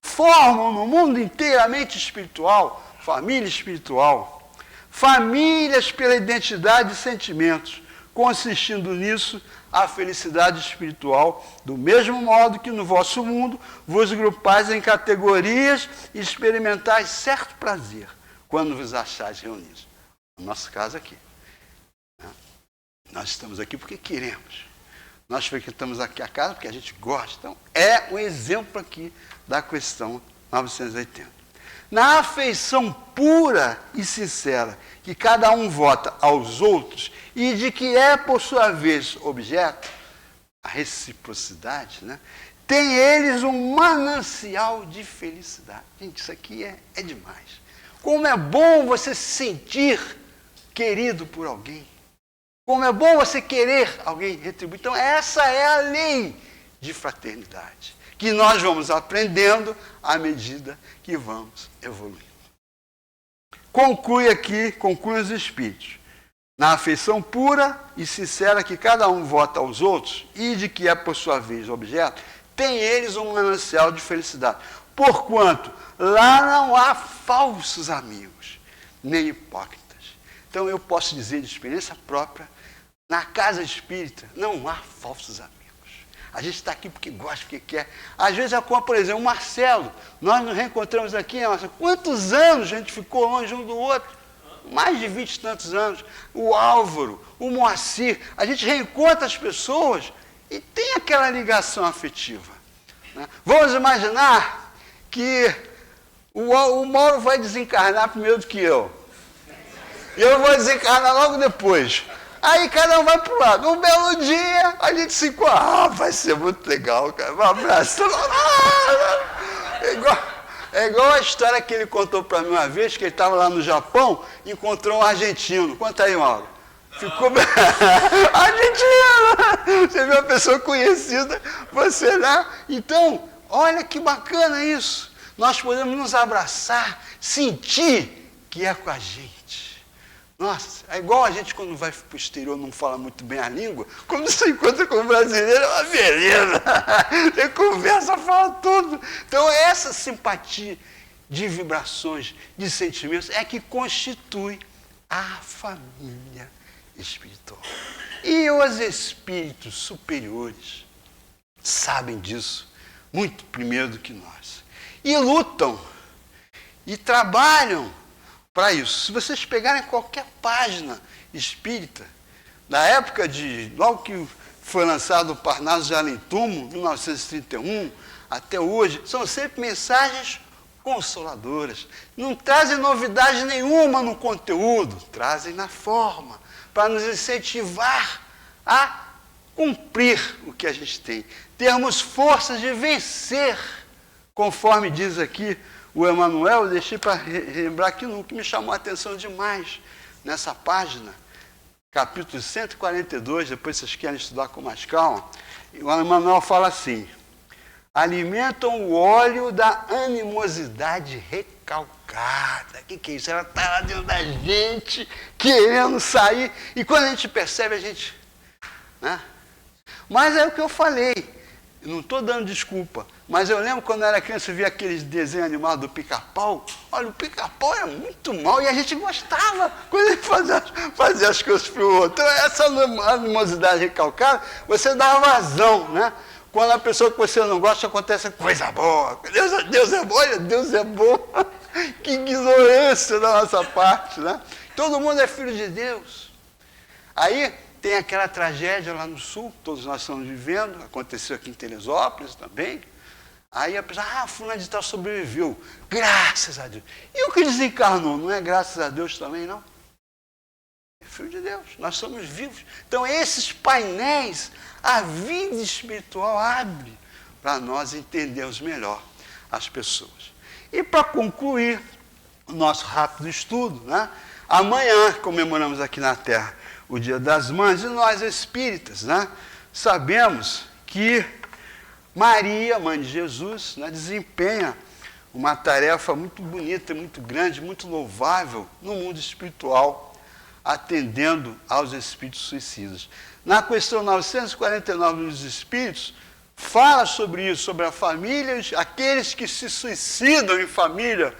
Formam no mundo inteiramente espiritual, família espiritual, famílias pela identidade de sentimentos, consistindo nisso a felicidade espiritual, do mesmo modo que no vosso mundo vos grupais em categorias e experimentais certo prazer, quando vos achais reunidos. No nosso caso aqui. Né? Nós estamos aqui porque queremos. Nós frequentamos aqui a casa porque a gente gosta. Então, é um exemplo aqui da questão 980. Na afeição pura e sincera que cada um vota aos outros e de que é, por sua vez, objeto, a reciprocidade, né? Tem eles um manancial de felicidade. Gente, isso aqui é demais. Como é bom você se sentir querido por alguém. Como é bom você querer alguém retribuir. Então, essa é a lei de fraternidade, que nós vamos aprendendo à medida que vamos evoluindo. Conclui os espíritos. Na afeição pura e sincera que cada um vota aos outros e de que é, por sua vez, objeto, tem eles um manancial de felicidade. Porquanto lá não há falsos amigos, nem hipócritas. Então, eu posso dizer de experiência própria, na casa espírita não há falsos amigos. A gente está aqui porque gosta, porque quer. Às vezes, por exemplo, o Marcelo, nós nos reencontramos aqui, Marcelo, quantos anos a gente ficou longe um do outro? Mais de 20 e tantos anos. O Álvaro, o Moacir, a gente reencontra as pessoas e tem aquela ligação afetiva. Né? Vamos imaginar que o Mauro vai desencarnar primeiro do que eu. E eu vou desencarnar logo depois. Aí cada um vai para o lado. Um belo dia, a gente se encontra. Vai ser muito legal, cara. Um abraço. É igual a história que ele contou para mim uma vez, que ele estava lá no Japão, encontrou um argentino. Conta aí, Mauro. Ficou... Argentino! Você viu uma pessoa conhecida, você lá. Então, olha que bacana isso. Nós podemos nos abraçar, sentir que é com a gente. Nossa, é igual a gente quando vai para o exterior não fala muito bem a língua, quando você encontra com um brasileiro é uma beleza, você conversa, fala tudo. Então essa simpatia de vibrações, de sentimentos, é que constitui a família espiritual. E os espíritos superiores sabem disso muito primeiro do que nós. E lutam, e trabalham para isso. Se vocês pegarem qualquer página espírita, da época logo que foi lançado o Parnaso de Além Túmulo, 1931, até hoje, são sempre mensagens consoladoras. Não trazem novidade nenhuma no conteúdo, trazem na forma, para nos incentivar a cumprir o que a gente tem. Termos forças de vencer, conforme diz aqui o Emmanuel. Eu deixei para lembrar aqui no que me chamou a atenção demais nessa página, capítulo 142, depois vocês querem estudar com mais calma. O Emmanuel fala assim: alimentam o óleo da animosidade recalcada. O que é isso? Ela está lá dentro da gente, querendo sair, e quando a gente percebe, a gente... Né? Mas é o que eu falei, eu não estou dando desculpa, mas eu lembro quando eu era criança, eu via aqueles desenhos animados do Pica-Pau. Olha, o Pica-Pau era muito mal e a gente gostava quando ele fazia as coisas para o outro. Então, essa animosidade recalcada, você dá vazão, né? Quando a pessoa que você não gosta, acontece coisa boa. Deus é bom, olha, Deus é bom. Que ignorância da nossa parte, né? Todo mundo é filho de Deus. Aí tem aquela tragédia lá no sul, todos nós estamos vivendo, aconteceu aqui em Teresópolis também. Aí a pessoa, fulano de tal sobreviveu, graças a Deus. E o que desencarnou, não é graças a Deus também, não? É filho de Deus, nós somos vivos. Então esses painéis, a vida espiritual abre para nós entendermos melhor as pessoas. E para concluir o nosso rápido estudo, né? Amanhã comemoramos aqui na Terra o Dia das Mães, e nós espíritas, né, sabemos que Maria, mãe de Jesus, né, desempenha uma tarefa muito bonita, muito grande, muito louvável no mundo espiritual, atendendo aos espíritos suicidas. Na questão 949 dos Espíritos, fala sobre isso, sobre a família, aqueles que se suicidam em família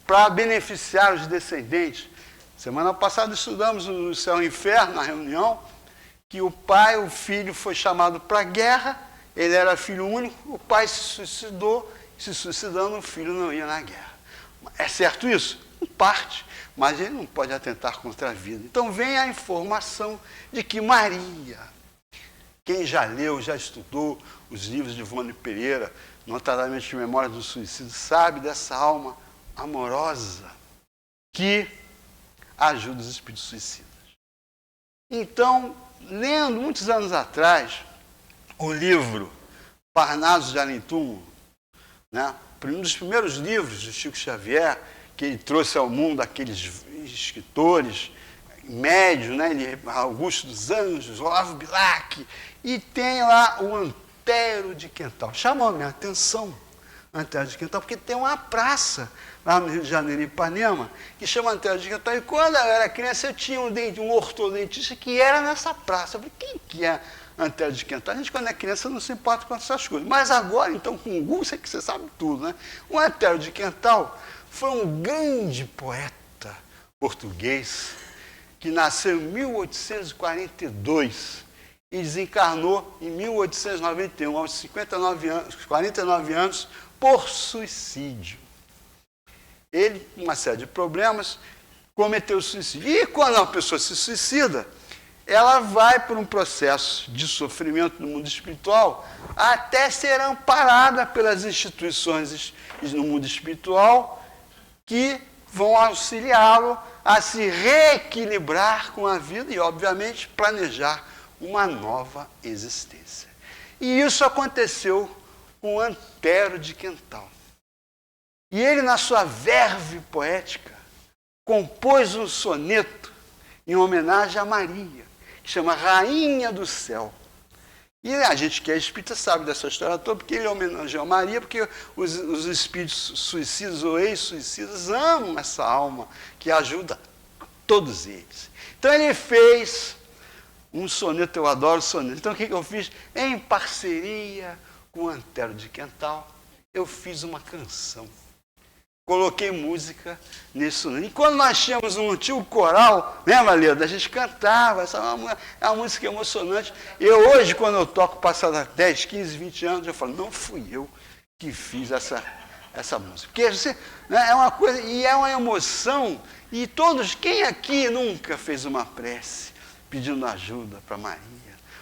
para beneficiar os descendentes. Semana passada estudamos o Céu e o Inferno, na reunião, que o pai, o filho foi chamado para a guerra, ele era filho único, o pai se suicidou, se suicidando, o filho não ia na guerra. É certo isso? Em parte, mas ele não pode atentar contra a vida. Então vem a informação de que Maria, quem já leu, já estudou os livros de Ivone Pereira, notadamente Memória do Suicídio, sabe dessa alma amorosa que ajuda os espíritos suicidas. Então, lendo muitos anos atrás o livro Parnaso de Além Túmulo, né, um dos primeiros livros de Chico Xavier, que ele trouxe ao mundo aqueles escritores médios, né, Augusto dos Anjos, Olavo Bilac, e tem lá o Antero de Quental. Chamou a minha atenção, Antero de Quental, porque tem uma praça lá no Rio de Janeiro, em Ipanema, que chama Antero de Quental. E quando eu era criança, eu tinha um ortodontista que era nessa praça. Eu falei, quem que é Antero de Quental? A gente, quando é criança, não se importa com essas coisas. Mas agora, então, com o Google, você sabe tudo, né? O Antero de Quental foi um grande poeta português que nasceu em 1842 e desencarnou em 1891, aos 49 anos, por suicídio. Ele, com uma série de problemas, cometeu suicídio. E quando uma pessoa se suicida, ela vai por um processo de sofrimento no mundo espiritual até ser amparada pelas instituições no mundo espiritual que vão auxiliá-lo a se reequilibrar com a vida e, obviamente, planejar uma nova existência. E isso aconteceu com Antero de Quental. E ele, na sua verve poética, compôs um soneto em homenagem a Maria, que chama Rainha do Céu. E a gente que é espírita sabe dessa história toda, porque ele homenageou a Maria, porque os espíritos suicidas ou ex-suicidas amam essa alma que ajuda todos eles. Então ele fez um soneto, eu adoro soneto. Então o que eu fiz? Em parceria com o Antero de Quental, eu fiz uma canção. Coloquei música nesse soneto. E quando nós tínhamos um antigo coral, lembra, Leda? A gente cantava, essa é uma música emocionante. Eu hoje, quando eu toco, passado 10, 15, 20 anos, eu falo, não fui eu que fiz essa música. Porque né, é uma coisa, e é uma emoção, e todos, quem aqui nunca fez uma prece pedindo ajuda para Maria?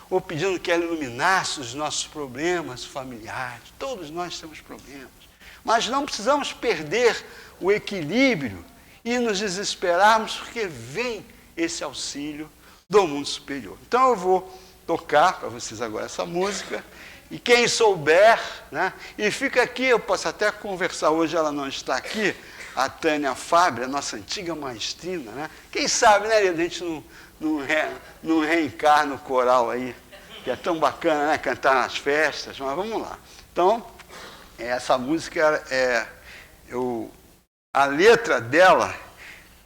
Ou pedindo que ela iluminasse os nossos problemas familiares? Todos nós temos problemas. Mas não precisamos perder o equilíbrio e nos desesperarmos, porque vem esse auxílio do mundo superior. Então eu vou tocar para vocês agora essa música, e quem souber, né, e fica aqui, eu posso até conversar, hoje ela não está aqui, a Tânia Fábio, a nossa antiga maestrina, né? Quem sabe, né, a gente não reencarna no coral aí, que é tão bacana, né, cantar nas festas, mas vamos lá. Então, Essa música a letra dela,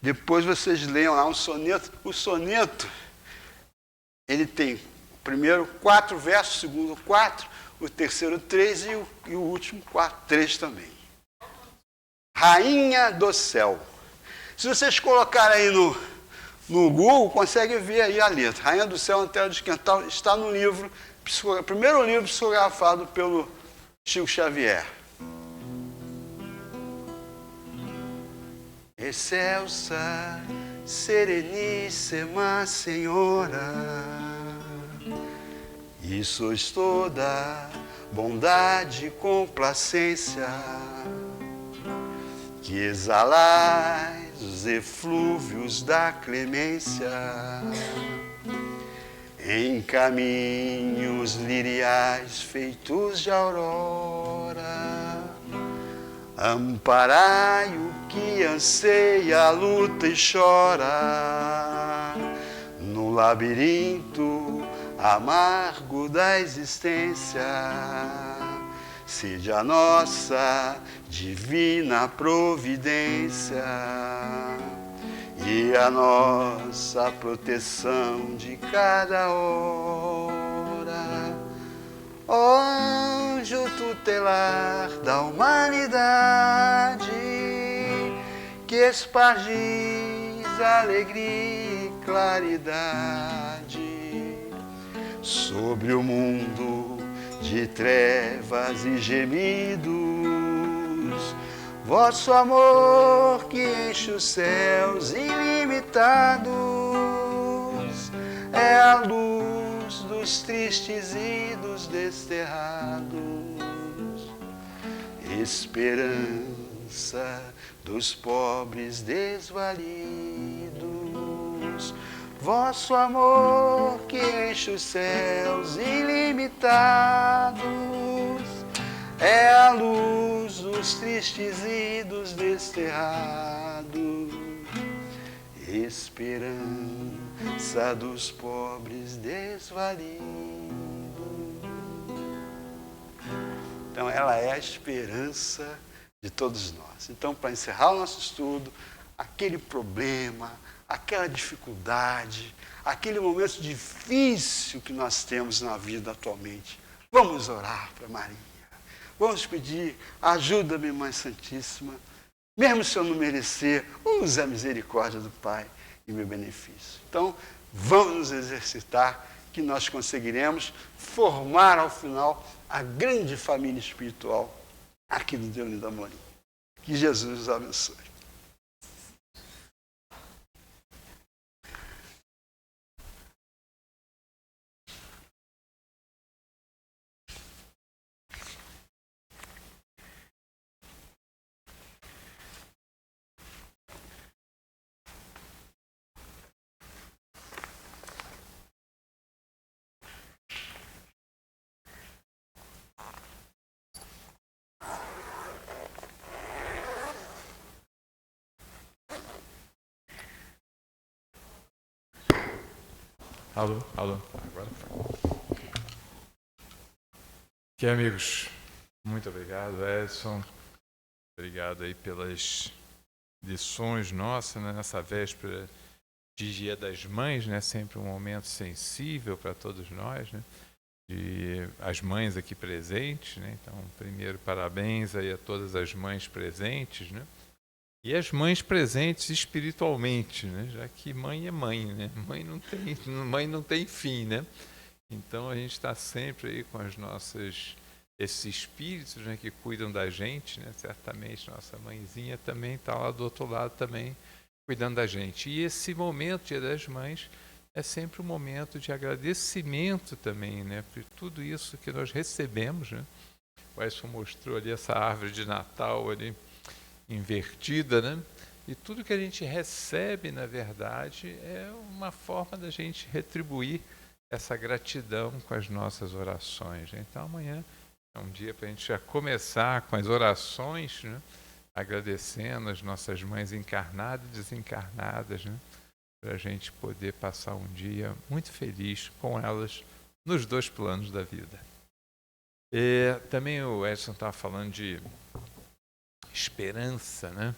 depois vocês leiam lá um soneto. O soneto, ele tem o primeiro 4 versos, o segundo 4, o terceiro 3 e o último 3 também. Rainha do Céu. Se vocês colocarem aí no Google, conseguem ver aí a letra. Rainha do Céu, na Terra de Quental, está no livro, primeiro livro psicografado pelo Chico Xavier. Excelsa, sereníssima Senhora, e sois toda bondade e complacência, que exalais os eflúvios da clemência, em caminhos liriais feitos de aurora, amparai o que anseia, luta e chora, no labirinto amargo da existência. Sede a nossa divina providência e a nossa proteção de cada hora. Ó anjo tutelar da humanidade, que espargis alegria e claridade sobre o mundo de trevas e gemidos, vosso amor que enche os céus ilimitados é a luz dos tristes e dos desterrados, esperança dos pobres desvalidos. Vosso amor que enche os céus ilimitados é a luz dos tristes e dos desterrados, esperança dos pobres desvalidos. Então, ela é a esperança de todos nós. Então, para encerrar o nosso estudo, aquele problema, aquela dificuldade, aquele momento difícil que nós temos na vida atualmente, vamos orar para Maria. Vamos pedir, ajuda-me, Mãe Santíssima, mesmo se eu não merecer, use a misericórdia do Pai em meu benefício. Então, vamos nos exercitar, que nós conseguiremos formar ao final a grande família espiritual aqui do Deus da Amorim. Que Jesus os abençoe. Alô, alô. Agora foi. Que amigos, muito obrigado, Edson. Obrigado aí pelas lições nossas, né, nessa véspera de Dia das Mães, né? Sempre um momento sensível para todos nós, né? E as mães aqui presentes, né? Então, primeiro, parabéns aí a todas as mães presentes, né? E as mães presentes espiritualmente, né? Já que mãe é mãe, né? Mãe não tem fim, né? Então a gente está sempre aí com esses espíritos, né, que cuidam da gente, né? Certamente nossa mãezinha também está lá do outro lado também cuidando da gente. E esse momento, Dia das Mães, é sempre um momento de agradecimento também, né? Por tudo isso que nós recebemos, né? O Edson mostrou ali essa árvore de Natal ali, invertida, né? E tudo que a gente recebe, na verdade, é uma forma da gente retribuir essa gratidão com as nossas orações. Então, amanhã é um dia para a gente já começar com as orações, né? Agradecendo as nossas mães encarnadas e desencarnadas, né? Para a gente poder passar um dia muito feliz com elas nos dois planos da vida. Também o Edson estava falando de esperança, né?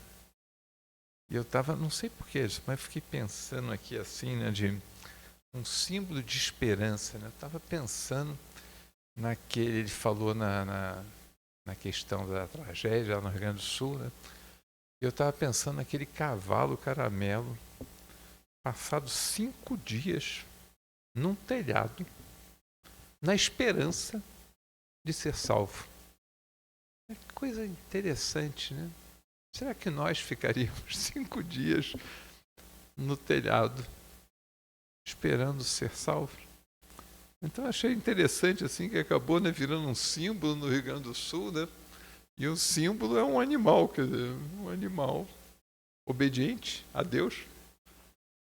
E eu estava, não sei porquê, mas fiquei pensando aqui assim, né, de um símbolo de esperança, né? Eu estava pensando naquele, ele falou na questão da tragédia lá no Rio Grande do Sul, né? Eu estava pensando naquele cavalo caramelo, passado 5 dias num telhado, na esperança de ser salvo. Que coisa interessante, né? Será que nós ficaríamos 5 dias no telhado, esperando ser salvos? Então achei interessante assim que acabou, né, virando um símbolo no Rio Grande do Sul, né? E o símbolo é um animal, quer dizer, um animal obediente a Deus,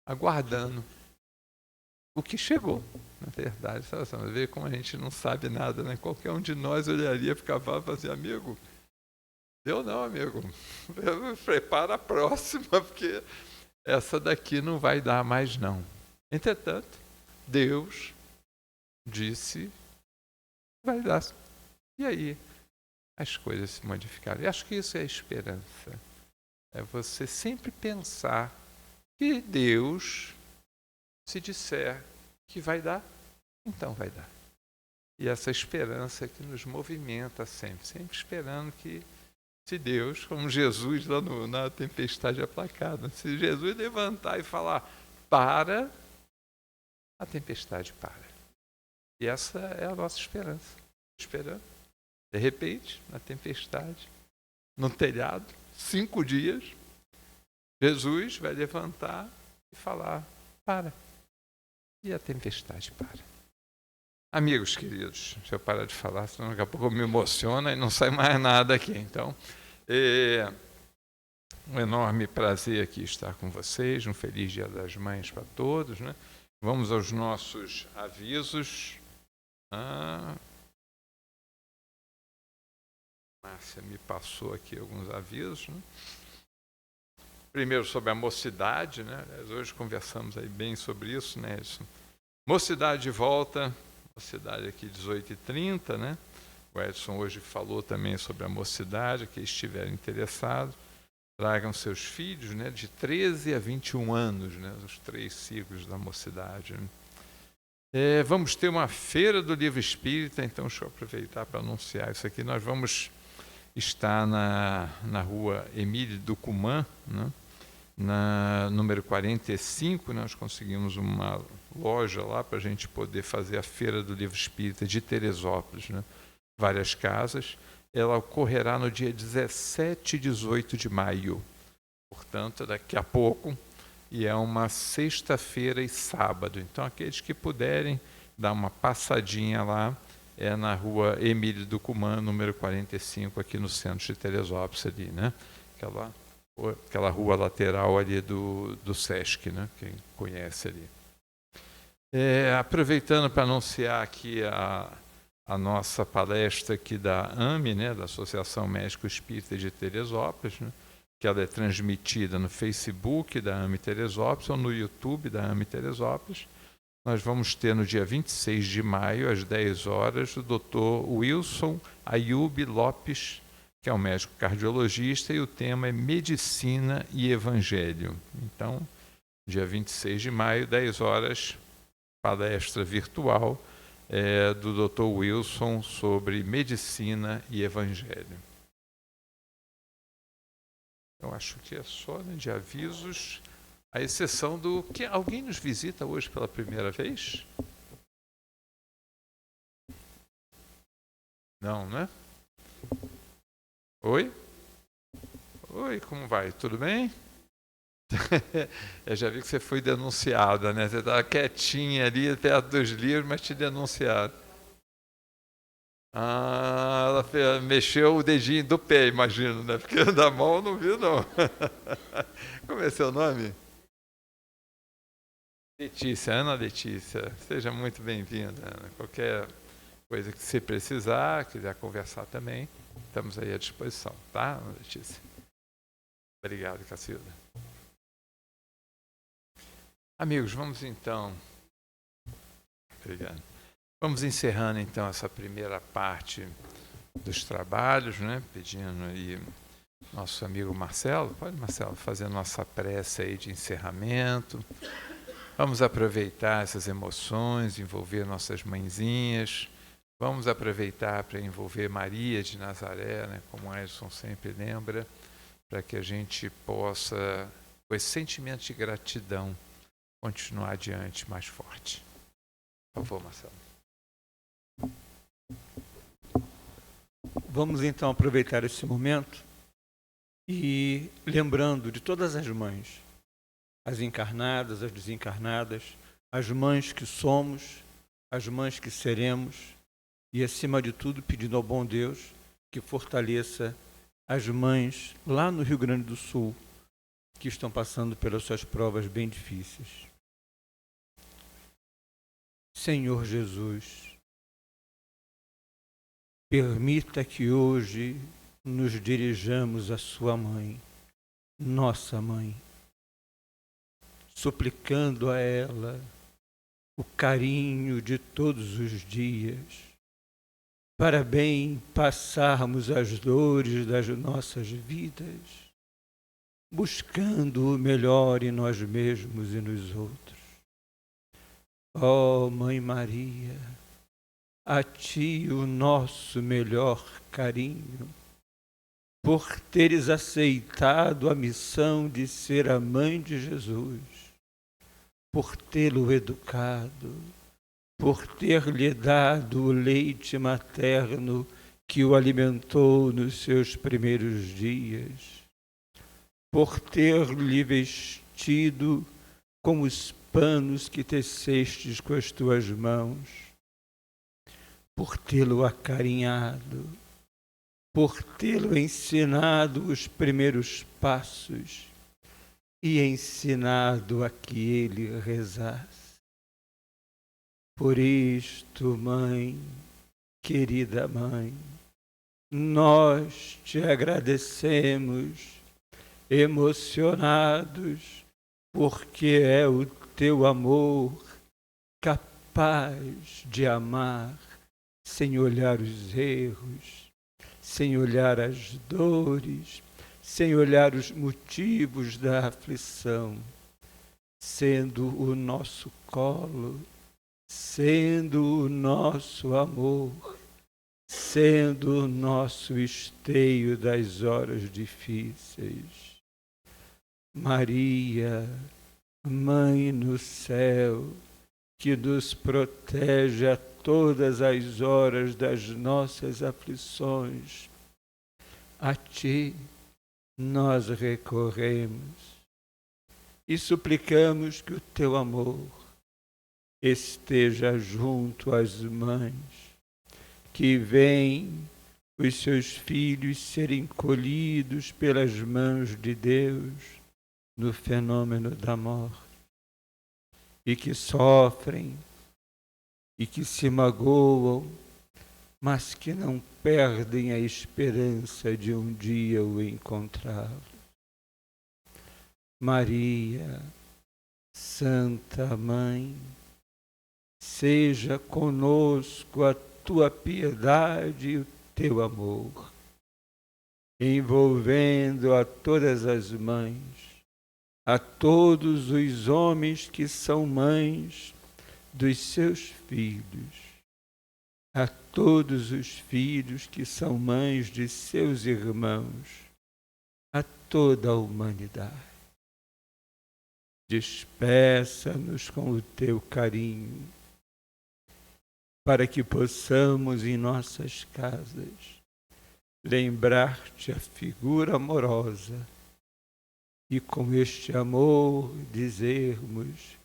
aguardando o que chegou, na verdade. Sabe, vê como a gente não sabe nada, né? Qualquer um de nós olharia para o cavalo e falaria, amigo, deu não, amigo, prepara a próxima, porque essa daqui não vai dar mais não. Entretanto, Deus disse, vai dar. E aí, as coisas se modificaram. E acho que isso é a esperança. É você sempre pensar que Deus, se disser que vai dar, então vai dar. E essa esperança que nos movimenta sempre, sempre esperando que, se Deus, como Jesus lá na tempestade aplacada, se Jesus levantar e falar, para, a tempestade para. E essa é a nossa esperança. Esperando. De repente, na tempestade, no telhado, 5 dias, Jesus vai levantar e falar, para. E a tempestade para. Amigos queridos, deixa eu parar de falar, senão daqui a pouco eu me emociono e não sai mais nada aqui. Então, um enorme prazer aqui estar com vocês, um feliz Dia das Mães para todos, né? Vamos aos nossos avisos. Márcia me passou aqui alguns avisos, né? Primeiro sobre a mocidade, né? Hoje conversamos aí bem sobre isso, né? Mocidade de volta, mocidade aqui 18h30, né? O Edson hoje falou também sobre a mocidade, que estiverem interessados, tragam seus filhos, né? De 13 a 21 anos, né? Os 3 ciclos da mocidade, né? Vamos ter uma feira do livro espírita, então deixa eu aproveitar para anunciar isso aqui. Nós vamos estar na rua Emílio Ducumã, né? Na número 45, nós conseguimos uma loja lá para a gente poder fazer a Feira do Livro Espírita de Teresópolis, né? Várias casas. Ela ocorrerá no dia 17 e 18 de maio, portanto, daqui a pouco, e é uma sexta-feira e sábado. Então, aqueles que puderem dar uma passadinha lá, é na rua Emílio Ducumã, número 45, aqui no centro de Teresópolis, ali, né? Aquela rua lateral ali do Sesc, né? Quem conhece ali. Aproveitando para anunciar aqui a nossa palestra aqui da AME, né? Da Associação Médico Espírita de Teresópolis, né? Que ela é transmitida no Facebook da AME Teresópolis ou no YouTube da AME Teresópolis. Nós vamos ter no dia 26 de maio, às 10 horas, o Dr. Wilson Ayub Lopes, que é um médico cardiologista, e o tema é Medicina e Evangelho. Então, dia 26 de maio, 10 horas, palestra virtual do Dr. Wilson sobre Medicina e Evangelho. Eu acho que é só, né, de avisos, à exceção do que alguém nos visita hoje pela primeira vez? Não, né? Oi? Oi, como vai? Tudo bem? Eu já vi que você foi denunciada, né? Você estava quietinha ali perto dos livros, mas te denunciaram. Ela mexeu o dedinho do pé, imagino, né? Porque da mão eu não vi, não. Como é seu nome? Letícia, Ana Letícia. Seja muito bem-vinda, Ana. Qualquer coisa que você precisar, quiser conversar também, estamos aí à disposição, tá, Ana Letícia? Obrigado, Cacilda. Amigos, vamos então. Obrigado. Vamos encerrando então essa primeira parte dos trabalhos, né? Pedindo aí nosso amigo Marcelo, pode, Marcelo, fazer nossa prece aí de encerramento. Vamos aproveitar essas emoções, envolver nossas mãezinhas. Vamos aproveitar para envolver Maria de Nazaré, né? Como o Edson sempre lembra, para que a gente possa, com esse sentimento de gratidão, continuar adiante mais forte. Por favor, Marcelo. Vamos então aproveitar esse momento e lembrando de todas as mães, as encarnadas, as desencarnadas, as mães que somos, as mães que seremos, e acima de tudo pedindo ao bom Deus que fortaleça as mães lá no Rio Grande do Sul, que estão passando pelas suas provas bem difíceis. Senhor Jesus, permita que hoje nos dirijamos à sua mãe, nossa mãe, suplicando a ela o carinho de todos os dias, para bem passarmos as dores das nossas vidas, buscando o melhor em nós mesmos e nos outros. Ó Mãe Maria, a Ti o nosso melhor carinho, por teres aceitado a missão de ser a mãe de Jesus, por tê-lo educado, por ter-lhe dado o leite materno que o alimentou nos seus primeiros dias, por ter-lhe vestido com os panos que tecestes com as tuas mãos, por tê-lo acarinhado, por tê-lo ensinado os primeiros passos e ensinado a que ele rezasse. Por isto, Mãe, querida Mãe, nós te agradecemos, emocionados, porque é o teu amor capaz de amar sem olhar os erros, sem olhar as dores, sem olhar os motivos da aflição, sendo o nosso colo, sendo o nosso amor, sendo o nosso esteio das horas difíceis. Maria, Mãe no céu, que nos protege a todas as horas das nossas aflições, a Ti nós recorremos e suplicamos que o Teu amor esteja junto às mães que veem os seus filhos serem colhidos pelas mãos de Deus no fenômeno da morte, e que sofrem e que se magoam, mas que não perdem a esperança de um dia o encontrá-lo. Maria, Santa Mãe, seja conosco a tua piedade e o teu amor, envolvendo a todas as mães, a todos os homens que são mães dos seus filhos, a todos os filhos que são mães de seus irmãos, a toda a humanidade. Despeça-nos com o teu carinho, para que possamos em nossas casas lembrar-te a figura amorosa e com este amor dizermos: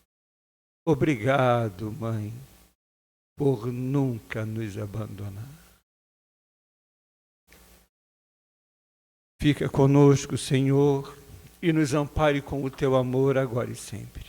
obrigado, Mãe, por nunca nos abandonar. Fica conosco, Senhor, e nos ampare com o teu amor agora e sempre.